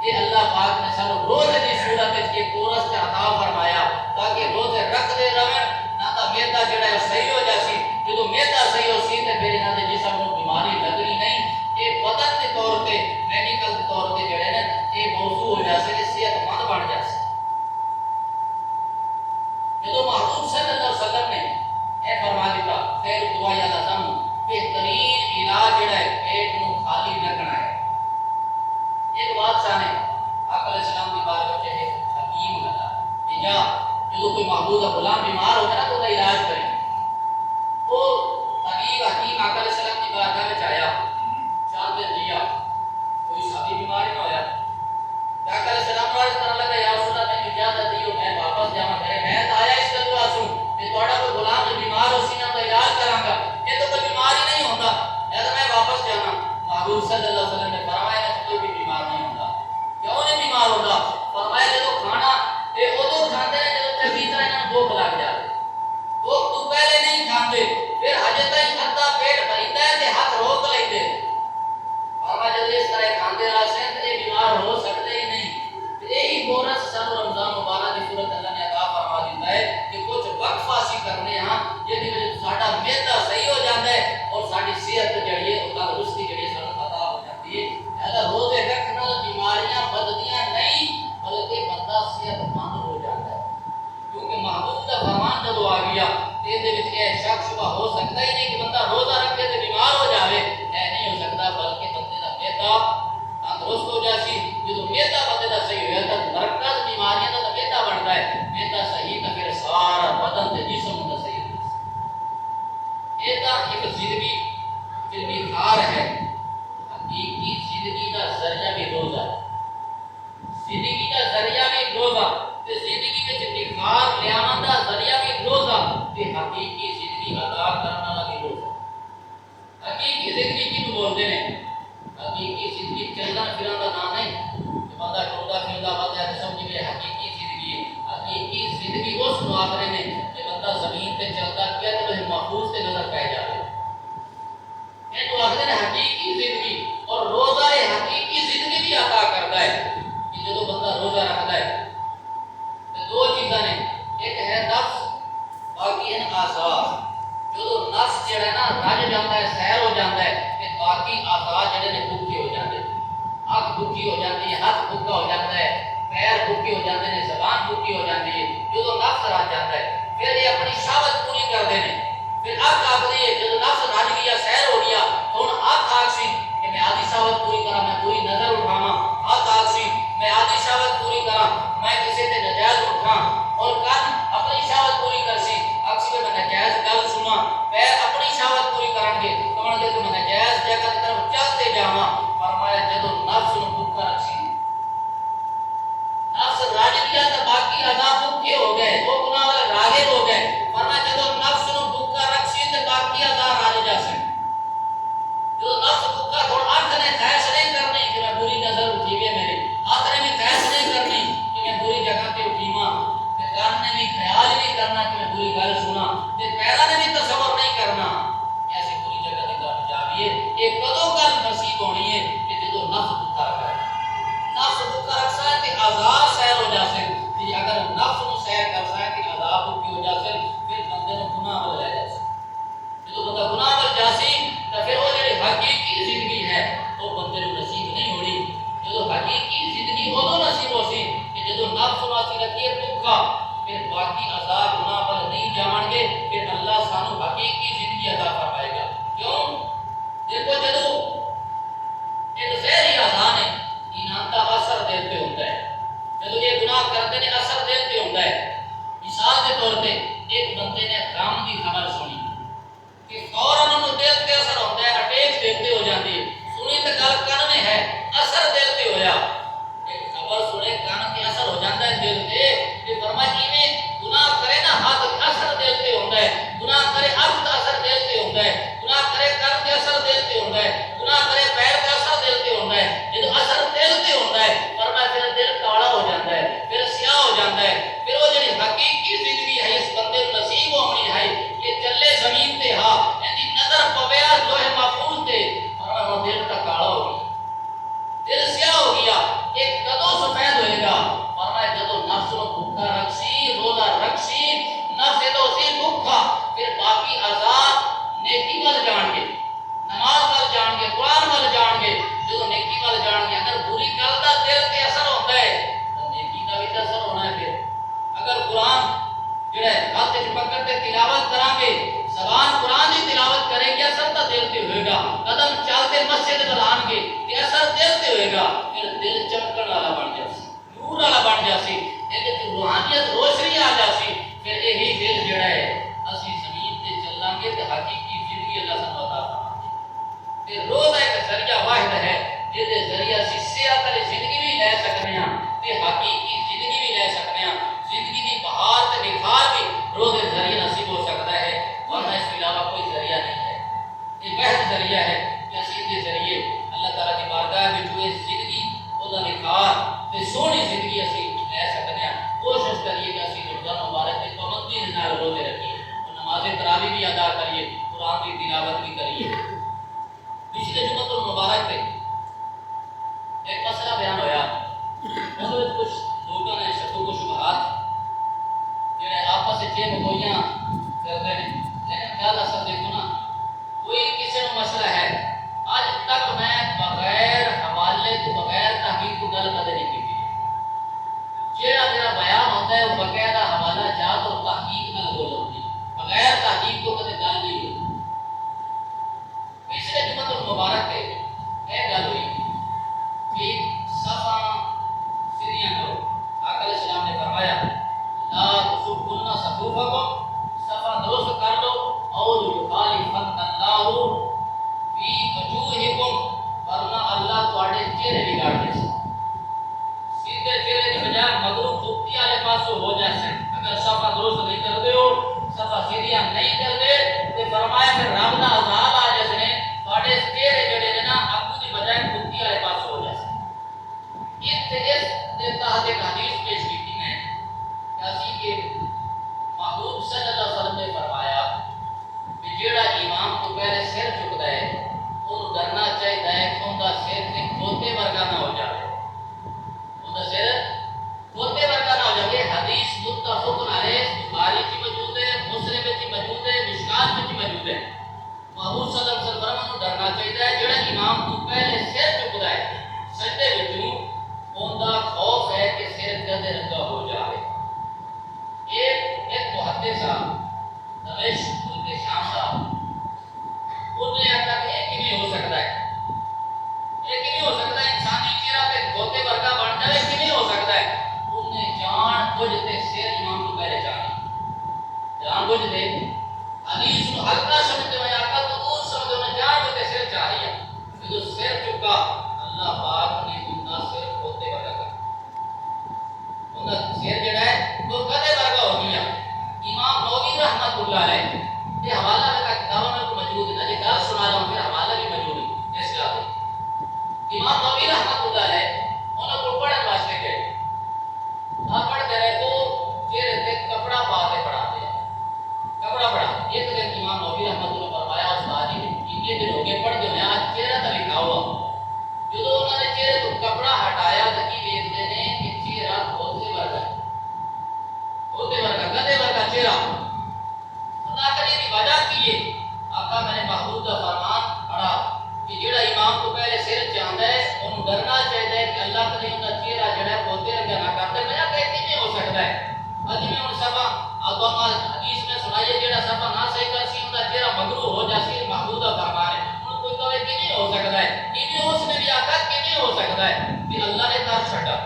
یہ اللہ پاک نے سانو روزے کی صورت وچ ایک کورس تے عطا فرمایا تاکہ روزے رکھدے رہن نہ تا میدا جڑا ہے صحیح ہو جاسی جدوں میدا صحیح ہو سی تے پھر انہاں دے جسم نوں بیماری لگنی نہیں یہ بدن کے طور پہ میڈیکل کے طور پہ جڑے نا یہ موضوع ہو جاتے ہیں صحت مند بن جاتے جدو محبوب صلی اللہ علیہ وسلم نے یہ فرما دیتا خیر دعائی العظم بہترین علاج جڑا ہے پیٹ نو خالی رکھنا ہے ایک بادشاہ نے آقا علیہ السلام کی بارگاہ میں ایک حکیم لگا کہ جا جدو کوئی محبوب کا غلام بیمار ہوگا نا تو اس کا علاج کریں وہ طبیب حکیم آقا علیہ السلام کی بارگاہ میں آیا چاند دن لیا کوئی صحابی بیماری نہ ہویا آقا علیہ السلام نے اس طرح لگا یا رسول اللہ میں کرنے ہاں جہدی وجہ تو ساڈا معدہ صحیح ہو جاتا ہے اور ساری صحت جڑی ہے وہ تندرستی جڑی ہے سانوں عطا ہو جاتی ہے۔ لہذا روزے رکھنا بیماریاں بددیاں نہیں بلکہ بندہ صحت مند ہو جاتا ہے، کیونکہ محبوب کا فرمان جب آ گیا تے دے وچ اے شک شبہ ہو سکتا ہی نہیں کہ بندہ روزہ رکھے تے بیمار ہو جاوے، اے نہیں ہو سکتا، بلکہ بندے دا معدہ تندرست ہو جاسی۔ جدوں معدہ بندے دا صحیح ہویا تے مرکز بیماریاں دا معدہ بنتا ہے، معدہ صحیح تے پھر سارا بدن تے جسم دا صحیح ہوتا ہے۔ یہ تا ایک زندگی علمی کار ہے، حقیقی زندگی کا ذریعہ بھی روزہ ہے، زندگی کا ذریعہ بھی روزہ تے زندگی وچ نکھار لیاون دا ذریعہ بھی روزہ تے حقیقی زندگی ادا کرن والا بھی روزہ۔ حقیقی زندگی کی بولتے ہیں؟ حقیقی زندگی چلنا پھرن کا نام نہیں کہ بندہ ٹرتا پھرتا بندہ ہے سمجھ لے حقیقی زندگی ہے۔ حقیقی زندگی اس کو آخرے نے کہ بندہ زمین تے چلتا کیا تو وہ محفوظ تے نظر پہ جائے، یہ تو آخر ہے حقیقی زندگی۔ اور روزہ حقیقی زندگی بھی عطا کرتا ہے کہ جب بندہ روزہ رکھتا ہے تو دو چیزاں نے، ایک ہے نفس، باقی ہے اعضاء۔ جو نفس جڑا ہے نا رج جاتا ہے، سیر ہو جاتا ہے، تے باقی اعضاء جڑے نے بھوکے ہو جاتے ہیں، اکھ بھوکی ہو جاتی ہے، ہاتھ بھوکا ہو جاتا ہے، پیر بھوکے ہو جاتے ہیں، زبان بھوکی ہو جاتی ہے۔ جو نفس رج جاتا ہے پھر یہ اپنی شہوت پوری کرتے ہیں، پھر اکھ آخری ہے جب نفس رج گیا سیر ہو گیا تو ہن اکھ آخسی کہ میں آدھی شہوت پوری کرا، میں پوری نظر اٹھاواں، ہاتھ آخسی میں آدھی شہوت پوری کرا، میں کسی تے نجائز اٹھاں، اور کان اپنی شہوت پوری کرسی اکسی میں نجائز گل سنا، پیر اپنی شہوت پوری کرن گے کہن گے تو میں نجائز جگہ کی طرف چلتے جاواں۔ فرمایا جدوں نفس نو بھوکا رکھی، نفس راج گیا تو باقی اعضاء بھوکے ہو گئے، وہ گناہ والے راغب ہو گئے۔ فرمایا جدوں نفس نو بھوکا رکھی تے باقی اعضاء راج جاسے، جو نفس بھوکا تھوڑا آنکھ نے خواہش نہیں کرنی کہ میں بری نظر اٹھی ہوئی میری، ہاتھ نے بھی خواہش نہیں کرنی کہ میں بری جگہ پہ اٹھیواں، تے کان نے بھی خیال نہیں کرنا کہ میں بری گل سنا، تے پیروں نے بھی تصور نہیں کرنا کہ ایسی بری جگہ کی طرف جاویے۔ یہ کدوں گل نصیب ہونی ہے کہ جدوں نفس بھوکا رکھا ہے، نفس بھوکا رکھا ہے کہ اعضاء سیر ہو جاسے، کہ اگر نفس نو سیر کرتا ہے کہ اعضاء بھوکے ہو جاسے پھر بندے نو گناہ وال لے جاسے۔ جدوں بندہ گناہ وال جاسی تو پھر وہ جڑی حقیقی زندگی ہے وہ بندے نو نصیب نہیں ہونی۔ جدوں حقیقی زندگی ادوں نصیب ہو سی کہ جدوں نفس نو اسی رکھیے بھوکا، پھر باقی اعضاء گناہ وال نہیں جاون گے، پھر اللہ سانو حقیقی زندگی عطا فرمائے گا۔ کیوں؟ دیکھو جدوں ایک زہری اعضاء نے انہاں دا اثر دل تے ہوندا ہے، جدوں یہ گناہ کرتے نے اثر دل تے ہوندا ہے۔ مثال کے طور پہ ایک بندے نے غم دی خبر سنی کہ فوراً انہوں دل تے اثر ہوتا ہے، اٹیک دل تے ہو جاتی ہے، سنی تو گل کن میں ہے، اثر دل تے ہویا، ایک خبر سنے کن تے اثر ہو جاتا ہے دل تے، کہ فرمایا جویں گناہ کرے نا ہاتھ اثر دل تے ہوندا ہے، گناہ کرے اکھ دا اثر دل تے ہوندا ہے، گناہ کرے کن تے اثر دل تے ہوندا ہے، گناہ کرے پیر تے اثر دل تے ہوندا ہے۔ جدوں اثر دل تے ہوندا ہے فرمایا پھر دل کالا ہو جاتا ہے، پھر سیاہ ہو جاتا ہے، پھر وہ جڑی حقیقی زندگی ہے اس بندے کو نصیب ہونی ہے کہ چلے زمین تے ہاں ایندی نظر پویا لوح محفوظ تے، فرمایا وہ دل تا کالا ہو گیا، دل سیاہ ہو گیا، ایک کدوں سفید ہوئے گا؟ فرمایا جدوں نفس نو بھوکا رکھسی، روزہ رکھسی، نفس تو اسی بھوکا، پھر باقی اعضاء نیکی وال جان گے، نماز وال جان گے، قرآن وال جان گے، جدوں نیکی وال جان گے۔ اگر بری گل دا دل تے اثر ہوتا ہے تو نیکی دا بھی اثر ہونا ہے۔ پھر اگر قرآن جڑا ہے ہاتھ وچ پکڑ کے تلاوت کران گے، زبان قرآن دی تلاوت کرے گی، اثر تو دل تے ہوئے گا، قدم چلتے مسجد بلان گے تے اثر دل تے ہوئے گا، پھر دل چمکن والا بن جاسی، نور والا بن جاسی، ایک روحانیت روشنی آ جاسی، پھر یہی دل جڑا ہے اسی زمین تے چلان گے تے حقیقی زندگی اللہ سبحانہ عطا فرمائے گا۔ تے روزہ ایک ذریعہ واحد ہے جس دے ذریعے اسی صحت والی زندگی بھی لے سکتے ہیں تے حقیقی زندگی بھی لے سکتے ہیں، زندگی دی بہار تے نکھار بھی روزے ذریعے نصیب ہو سکتا ہے، ورنہ اس کے علاوہ کوئی ذریعہ نہیں ہے۔ یہ واحد ذریعہ ہے کہ اسی دے ذریعے اللہ تعالیٰ کی بارگاہ وچ ہوئے زندگی اودا نکھار تے سونی زندگی اسی لے سکتے ہیں۔ کوشش کریے کہ اسی رمضان مبارک دی پابندی دے نال روزے رکھیے، نماز تراویح بھی ادا کریے، قرآن کی تلاوت بھی کریے۔ پچھلے جمعہ المبارک تے ایک مسئلہ بیان ہویا، اس وچ کچھ لوگوں نے شک و شبہات جڑے آپس وچ یہ گوئیاں کرتے ہیں. لیکن گل اصل دیکھو نا، کوئی کسی کو مسئلہ ہے، اج تک میں بغیر حوالے تو بغیر تحقیق تو گل کدے نہیں کی. جیڑا میرا بیان ہوتا ہے وہ باقاعدہ حوالہ جات اور تحقیق نال ہو جاتی ہے، بغیر تحقیق تو کدے گل نہیں ہوتی. پچھلے جمعہ المبارک ہے یہ گل ہوئی کہ صفا سیدھیاں کرو. آقا علیہ السلام نے فرمایا لا تصبن صفوفکم، صفا درست کر لو، اور یخالفن اللہ فی وجوہکم، ورنہ اللہ تواڈے چہرے بگاڑ دے. سیدھے چہرے کی بجائے مغرب خوبتی والے پاسوں ہو جیسے. اگر صفا درست نہیں کر دے ہو، صفا سیدھیاں نہیں کر دے تو فرمایا پھر رب دا عذاب آ جیسے تواڈے چہرے جڑے نے نا اگوں دی بجائے خوبتی والے پاسوں ہو جیسے. اس دے تحت ایک حدیث پیش کی میں کیسی کہ محبوب صلی اللہ علیہ وسلم نے فرمایا کہ جیڑا امام تو پہلے سر چکدا ہے اونوں ڈرنا چاہیے ہے کہ اوندا سر تے کھوتے ورگا نہ ہو جائے، سر کھوتے ورگا نہ ہو جائے. حدیث متفق علیہ بخاری کی موجود ہے، مسلم کی موجود ہے، مشکات میں موجود ہے. محمود صلی اللہ علیہ وسلم کو ڈرنا چاہیے جڑا امام کو پہلے سر چکدا ہے سجدے وچوں، اوندا خوف ہے کہ سر کدے رنگا ہو جائے. ایک محدث صاحب دمشق کے شام صاحب انہوں نے آخا کہ یہ کیویں ہو سکتا ہے، یہ کیویں ہو سکتا ہے انسانی چہرہ تے کھوتے ورگا بن جائے، کیویں ہو سکتا ہے. انہیں جان بوجھ تے سر امام کو پہلے جان بوجھ تے حدیث کو ہلکا سمجھتے ہوئے آقا تو دور سمجھتے ہوئے جان بوجھ تے سر چاہ رہی ہے. جو سر چکا اللہ پاک نے انہاں سر کھوتے ورگا کر انہاں سر جڑا ہے وہ کدے ورگا ہو گیا. امام نووی رحمۃ اللہ علیہ یہ حوالہ میرا کتابوں میں موجود ہے، جی گل سنا رہا ہوں پھر حوالہ بھی موجود ہے اس کا. امام نووی رحمۃ اللہ علیہ انہوں کو پڑھنے واسطے گئے، آپ پڑھتے رہے تو چہرے تے کپڑا پا کے پڑھاتے ہیں، کپڑا پڑھا. ایک دن امام نووی رحمۃ اللہ نے فرمایا استاد جی اتنے دن ہو گئے پڑھتے ہوئے آج چہرہ تو لکھا ہوا. جب انہوں نے چہرے تو کپڑا ہٹایا تو کی دیکھتے ہیں کہ چہرہ کھوتے ورگا ہے، کھوتے ورگا گدے ورگا چہرہ. اللہ کرے کی وجہ کی ہے؟ آقا میں نے محمود کا فرمان پڑھا کہ جڑا امام کو پہلے سر چاہتا ہے انہوں ڈرنا چاہیے کہ اللہ تعالی ان کا چہرہ جڑا ہے کھوتے ورگا نہ کر دے. میں کہ کیویں ہو سکتا ہے؟ اج میں ان صفا اقوام حدیث میں سنائیے جڑا صفا نہ صحیح کر سی ان کا چہرہ مغرور ہو جاسی. محمود کا فرمان ہے ان کوئی کہے کیویں ہو سکتا ہے؟ کیویں اس نے بھی آقا کیویں ہو سکتا ہے کہ اللہ نے کر چھڈا،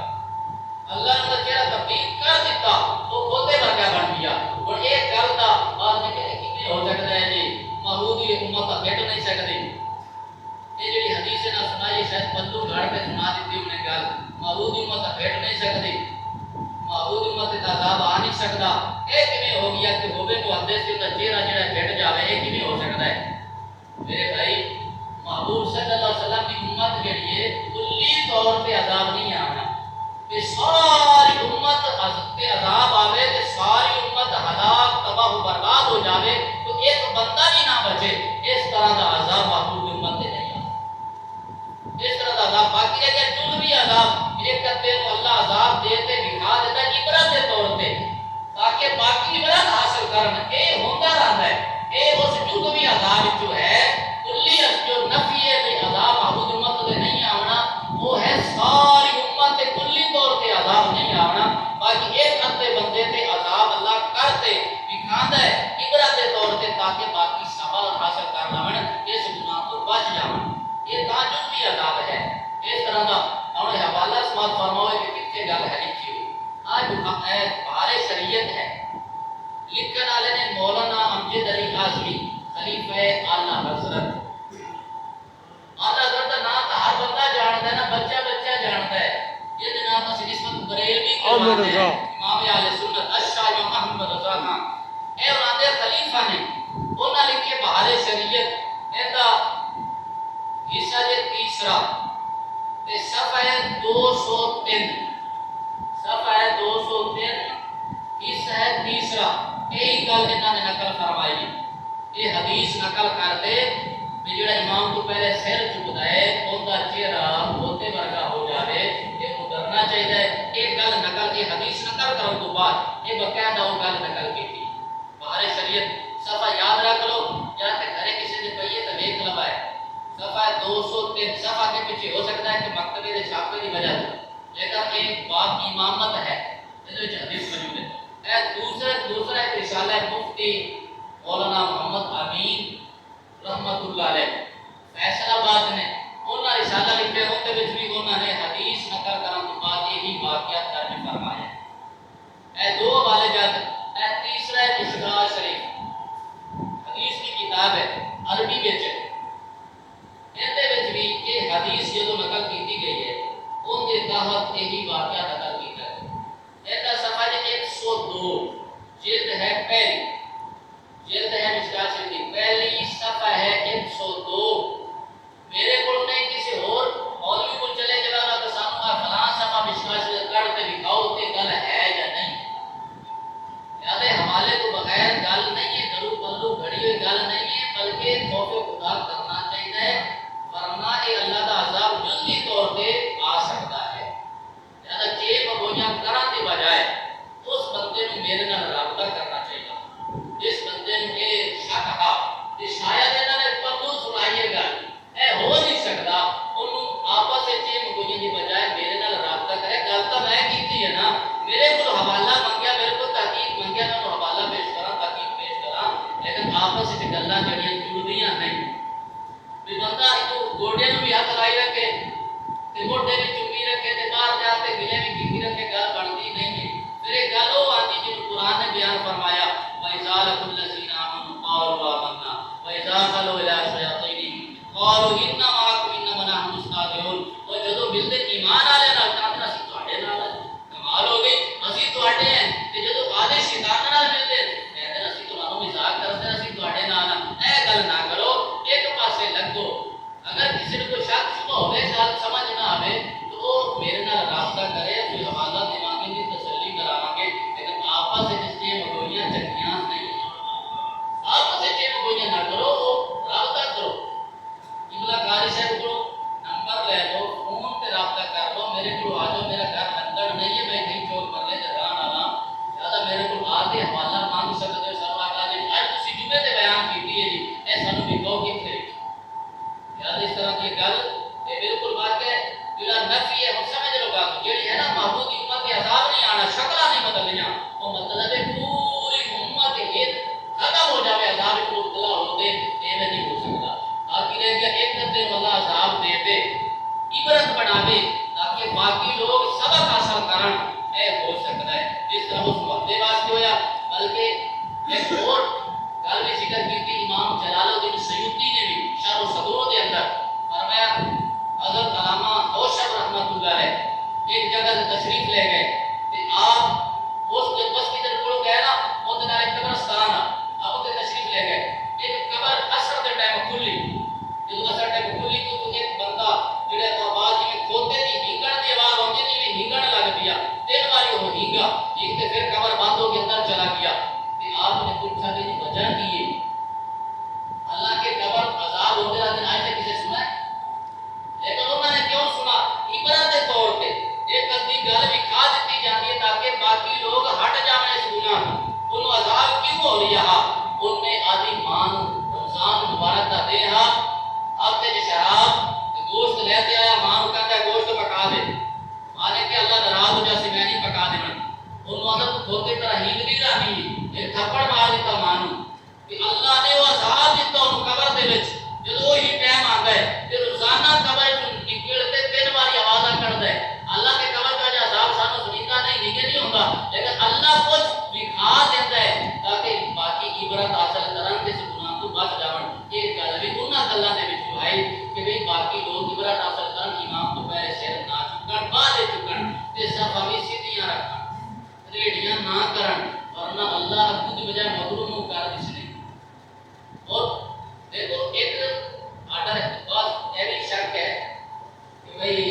اللہ نے کا چہرہ تبدیل کر دیتا تو کھوتے ورگا بن گیا. اور ایک گل دا بعد میں کہ کیویں ہو سکتا ہے جی محمودی امت ہٹ نہیں سکتی. یہ جڑی حدیث نہ سنائی شاید پلو گھڑ کے سنا دیتی انہیں گل محمودی امت ہٹ نہیں سکتی، محمودی امت تے عذاب آ نہیں سکتا. یہ کیویں ہو گیا کہ ہوے محدث سے دا چہرہ جڑا ہٹ جاوے، یہ کیویں ہو سکتا ہے؟ میرے بھائی محبوب صلی اللہ علیہ وسلم کی امت جڑی ہے کلی طور پہ عذاب نہیں آنا کہ ساری امت تے عذاب آوے تے ساری امت ہلاک تباہ و برباد ہو جاوے تو ایک بندہ بھی نہ بچے. اس طرح دا عذاب محبوب کی امت تے نہیں آتا. اس طرح دا عذاب باقی رہ گیا جزوی عذاب ایک کتے کو اللہ عذاب دیتے دکھا دیتا عبرت کے طور پہ تاکہ باقی عبرت حاصل کرن. اے ہوندا رہندا ہے. اے اس جزوی عذاب جو ہے کلی جو نفی ہے کہ عذاب محبوب امت تے نہیں آونا وہ ہے ساری امت تے کلی طور تے عذاب نہیں آونا. باقی ایک ادھے بندے تے عذاب اللہ کرتے دکھاندا ہے عبرت کے طور تے تاکہ باقی سبق حاصل کر لون اس گناہ تو بچ جاون. یہ تاجد بھی عذاب ہے. اس طرح دا اور حوالہ سماعت فرماؤ کہ کتنے گل ہے لکھی ہوئی. آج بہار شریعت ہے لکھن والے نے مولانا امجد علی قاسمی خلیفہ اعلی حضرت. اعلی حضرت کا نام تو ہر بندہ جانتا ہے نا، بچہ بچہ جانتا ہے. یہ نام تو نسبت بریلوی کے مانتے ہیں امام اہل سنت اشاہ امام احمد رضا خان. اے اولاد خلیفہ نے انہاں لکھے بہار شریعت ایندا حصہ جے تیسرا تے صفحہ 203 صفحہ 203 حصہ ہے تیسرا. یہی گل انہاں نے نقل فرمائی. یہ حدیث نقل کرتے کہ جڑا امام تو پہلے سر چکتا ہے اوندا چہرہ کھوتے ورگا ہو جاوے یہ کو ڈرنا چاہیے. ایک گل نقل کی حدیث نقل کرن تو بعد یہ باقاعدہ وہ گل نقل کی تھی بہار شریعت صفحہ یاد رکھ لو، یا تے گھرے کسی دے پئیے تے ویکھ لوائے صفحہ 203 صفحہ کے پیچھے ہو سکتا ہے کہ مکتبے دے چھاپے دی وجہ سے، لیکن ایک باب امامت ہے اس وچ حدیث موجود ہے۔ اے دوسرا ایک رسالہ ہے مفتی مولانا محمد امین رحمت اللہ علیہ فیصل آباد نے انہاں رسالہ لکھے، ان دے وچ بھی انہاں نے حدیث نقل کرن تو بعد یہی واقعات درج فرمایا ہے۔ اے دو حوالے جات، اے تیسرا ہے مشکوٰۃ شریف، حدیث کی کتاب ہے عربی وچ، ان دے وچ بھی یہ حدیث جو نقل کیتی گئی ہے ان کے تحت یہی واقعہ نقل کیتا ہے۔ ایک صفحہ 102 جلد ہے پہلی، جلد ہے مشکوٰۃ شریف کی پہلی صفحہ ہے 102۔ میرے کو نہیں کسی اور مولوی کو چلے جا رہا تو سانو کا فلاں صفحہ مشکوٰۃ شریف کر کے دکھاؤ تے گل ہے یا نہیں۔ یاد ہے حوالے تو بغیر گل نہیں ہے، درو پلو گھڑی ہوئی گل نہیں ہے، بلکہ خوف خدا کرنا چاہیے، ورنہ یہ اللہ کا عذاب جلدی طور پہ آ سکتا ہے۔ لہذا چیپ گوئیاں کرن دی بجائے اس بندے نو میرے نال رابطہ کرنا چاہیے، جس بندے نو یہ شک ہے کہ شاید انہاں نے پلو سنائیے گا اے ہو نہیں سکتا، انہوں آپس سے چیپ گوئیاں دی بجائے میرے نال رابطہ کرے۔ گل تو میں کیتی ہے نا، میرے کو حوالہ منگیا، میرے کو تحقیق منگیا، میں حوالہ پیش کراں، تحقیق پیش کراں، لیکن آپس وچ گلاں جڑیاں جڑدیاں نہیں۔ بھی بندہ ایک گوڑے نو بھی ہاتھ لائی رکھے تے موڈے بھی چومی رکھے تے باہر جا کے گلے بھی کیتی رکھے، گل بنتی نہیں ہے۔ پھر ایک گل وہ آتی جن قرآن نے بیان فرمایا وَإِذَا لَقُوا الَّذِينَ آمَنُوا قَالُوا آمَنَّا وَإِذَا خَلَوْا إِلَىٰ شَيَاطِینِهِمْ قَالُوا إِنَّا مَعَكُمْ إِنَّمَا نَحْنُ مُسْتَهْزِئُونَ۔ وہ جدوں ملتے ایمان والے نال کہندے اسی تواڈے نال ہیں، کمال ہو گئی، اسی تواڈے ہیں، تے جدوں آدھے شیطان نال ملتے کہندے اسی تانوں مذاق کرتے اسی تواڈے نال ہیں۔ اے گل نہ کرو، ایک پاسے لگو۔ اگر کسی کو کوئی شک شبہ ہوے گل سمجھ نہ آوے تو وہ میرے نال رابطہ کرے، کوئی حوالہ دیواں گے تسلی کراواں گے، لیکن آپس وچ چے مگوئیاں چنگیاں نہیں، آپس وچ چے مگوئیاں نہ کرو، رابطہ کرو۔ قبلہ قاری صاحب کو نمبر لے لو، فون تے رابطہ کر لو، میرے کو آ جاؤ، میرا گھر لندن نہیں ہے، میں نہیں چوک مرلے تے رہن والا، زیادہ میرے کو آ کے حوالہ مانگ سکتے ہو۔ سر آقا جی اج تسی جمعے تے بیان کیتی ہے جی، اے سانو بھی کہو کتھے لکھی۔ یاد اس طرح کی گل یہ بالکل بات ہے، جڑا نفی ہے وہ سمجھ لو گا، جڑی ہے نا محبوب کی امت کے عذاب نہیں آنا، شکلہ نہیں بدلنیاں، وہ مطلب ہے پوری امت ایک ختم ہو جاوے، عذاب کو مبتلا ہوتے یہ نہیں ہو سکتا۔ باقی رہ گیا ایک دن اللہ عذاب دے دے، عبرت بناوے تاکہ باقی لوگ سبق حاصل کرن، اے ہو سکتا ہے جس طرح اس وقت واسطے ہویا۔ بلکہ ایک اور گل بھی ذکر کی تھی امام جلال الدین سیوطی نے بھی شرح صدور کے اندر فرمایا، حضرت علامہ اوشب رحمۃ اللہ علیہ ایک جگہ سے تشریف لے گئے کہ آپ اس بس کی طرف کو گئے نا، وہ دنیا ایک قبرستان ہے، آپ اتنے تشریف لے گئے، ایک قبر اثر کے ٹائم کھلی، جب اثر ٹائم کھلی تو ایک بندہ جڑے آواز میں کھوتے تھی ہینگن کی آواز ہوتی تھی، بھی ہینگن لگ پیا، 3 باری وہ ہینگا، ایک تے پھر قبر بند ہو کے اندر چلا گیا۔ آپ نے پوچھا کہ وجہ کی ہے؟ اللہ کے قبر عذاب ہوتے رہتے ہیں، آج تک کسی سنا ہے؟ لیکن انہوں نے کیوں سنا؟ عبرت کے طور پہ ایک ادھی گل بھی کھا دیتی جاتی ہے تاکہ باقی لوگ ہٹ جانے اس گناہ، انہوں عذاب کیوں ہو رہی ہے؟ ان نے آدھی مان رمضان مبارک کا دے ہفتے چ شراب گوشت لیتے آیا، ماں کو کہتا ہے گوشت پکا دے، مانے کہ اللہ ناراض ہو جائے میں نہیں پکا دینا، انہوں نے تو کھوتے طرح ہینگ نہیں رہی، ایک تھپڑ مار دیتا مانو کہ اللہ نے وہ عذاب دیتا انہوں قبر دے وچ، جب وہی ٹائم آتا ہے پھر روزانہ قبر نکلتے 3 باری آوازاں کرتا ہے۔ اللہ کے قبر کا جو عذاب سانو سنیتا نہیں نیچے نہیں ہوتا، لیکن اللہ کچھ دکھا دیتا ہے تاکہ باقی عبرت حاصل کرن تے اس گناہ تو بچ جاون۔ یہ گل بھی انہاں گلاں دے وچ آئی کہ بھئی باقی لوگ عبرت حاصل کرن، امام تو پہلے سر نہ چکن، بعد چکن تے صفا بھی سیدھیاں رکھن، ریڑیاں نہ کرن، ورنہ اللہ اگوں دی بجائے مغرور نو کر دسنے۔ اور دیکھو ایک آڈر بس یہ بھی شک ہے کہ بھئی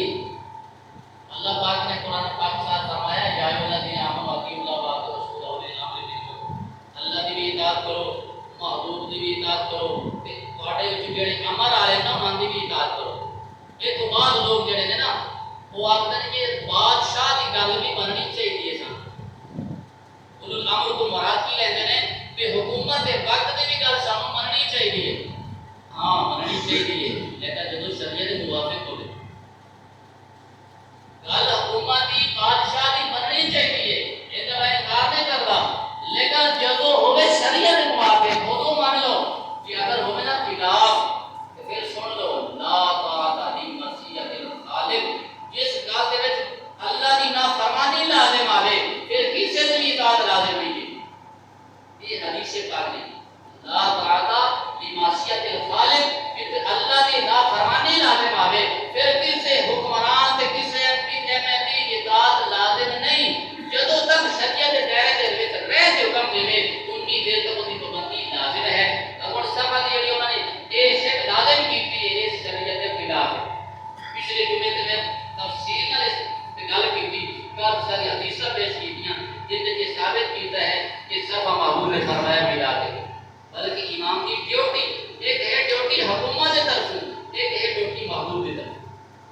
اللہ پاک نے قرآن پاک کے ساتھ فرمایا یا ایھا الذین آمنوا اطیعوا اللہ ورسولہ واولی الامر منکم، اللہ دی بھی اطاعت کرو، محبوب دی بھی اطاعت کرو، تے تواڈے وچ جڑے امر آ رہے نا انہاں دی بھی اطاعت کرو۔ یہ تو بعد لوگ جڑے نے نا وہ آخر ہیں کہ بادشاہ دی گل بھی بننی چاہیے سن، اولو الامر کو مراد کی لیندے نے کہ حکومت دے وقت دے بھی چاہیے، ہاں مننی چاہیے، لیکن جدو شریعت کے موافق ہوے گل حکومت دی بادشاہ دی مننی چاہیے، یہ میں انکار نہیں کرتا، لیکن جدو ہوے شریعت کے موافق ادو مان لو کہ اگر ہوے نا خلاف تو پھر سن لو لا طاعت لمعصیت الخالق، جس گل دے وچ اللہ دی نافرمانی لازم آوے پھر کسے دی اطاعت لازم نہیں ہے۔ یہ حدیث پاک ہے لا طاعت لمعصیت الخالق، کہ اللہ دی نافرمانی لازم آوے پھر کسے حکمران تے کسے ایم دی اطاعت لازم نہیں، جدوں تک شریعت دے دائرے دے وچ رہ کے حکم دے اتنی دیر تک اس کی پابندی لازم ہے۔ اگر سبا دی جڑی انہوں نے یہ شک لازم کیتی ہے اس شریعت کے خلاف ہے۔ پچھلے جمعے تے میں تفصیل نال اس تے گل کیتی، کافی ساری حدیثاں پیش کیتیاں جن وچ یہ ثابت کیتا ہے کہ صفا محبوب نے فرمایا ملا کے، بلکہ امام کی ڈیوٹی ایک ہے ڈیوٹی حکومت کی طرف، ایک ہے ڈیوٹی محبوب کی طرف۔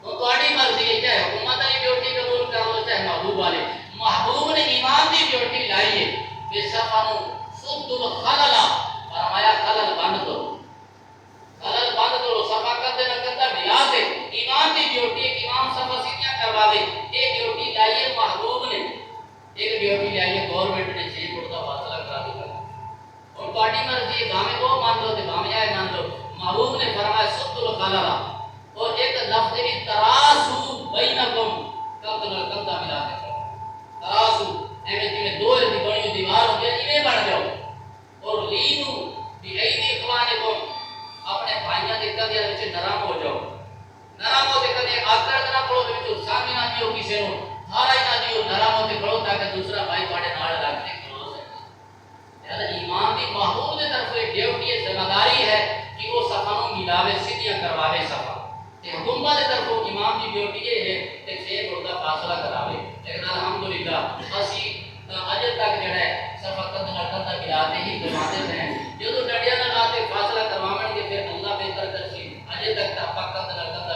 تو تہاڈی مرضی ہے چاہے حکومت والی ڈیوٹی قبول کر لو چاہے محبوب والے، محبوب نے امام کی ڈیوٹی لائی ہے کہ صفا نو سد الخلل، فرمایا خلل بند کرو، خلل بند کرو، صفا کر دینا کرتا ملا دے، امام کی ڈیوٹی ہے کہ امام صفا سیدھا کروا دے، یہ ڈیوٹی لائی ہے محبوب نے۔ ایک ڈیوٹی لائی ہے گورنمنٹ نے 6 فٹ کا فاصلہ کرا دیا، اور تہاڈی مرضی ہے بھاویں وہ مان لو تے بھاویں اے مان لو، محبوب نے فرمایا سد الخلل، اور ایک لفظ بھی تراسو بینکم، کندھ نال کندھا ملا کے کرو، تراسو ایویں جویں دو دی بنی دیوار ہوندی ہے ایویں بن جاؤ، اور لینو بایدی اخوانکم، اپنے بھائیاں دے کندھے وچ نرم ہو جاؤ، نرم ہو تے کدے آکڑ نہ پڑو وچ سامنے نہ دیو کسے نو، ہارا ہی نہ دیو، نرم ہو تے کھڑو تاکہ دوسرا بھائی تہاڈے نال لگ کے کھلو سکے۔ یعنی ایمان دی محبوب دے طرف ایک ڈیوٹی ہے، ذمہ داری ہے کہ وہ صفا نو ملاوے، سیدھیاں کرواوے صفا، تے حکومت دے طرف امام دی ڈیوٹی یہ ہے کہ 6 فٹ کا فاصلہ کراوے۔ لیکن الحمدللہ اسی اجے تک جڑا ہے صفا کندھ نال کندھا ملاتے ہی کرواتے ہیں، جدوں ڈنڈیاں نال آتے فاصلہ کرواون گے پھر اللہ بہتر کرسی، اجے تک تا کندھ نال کندھا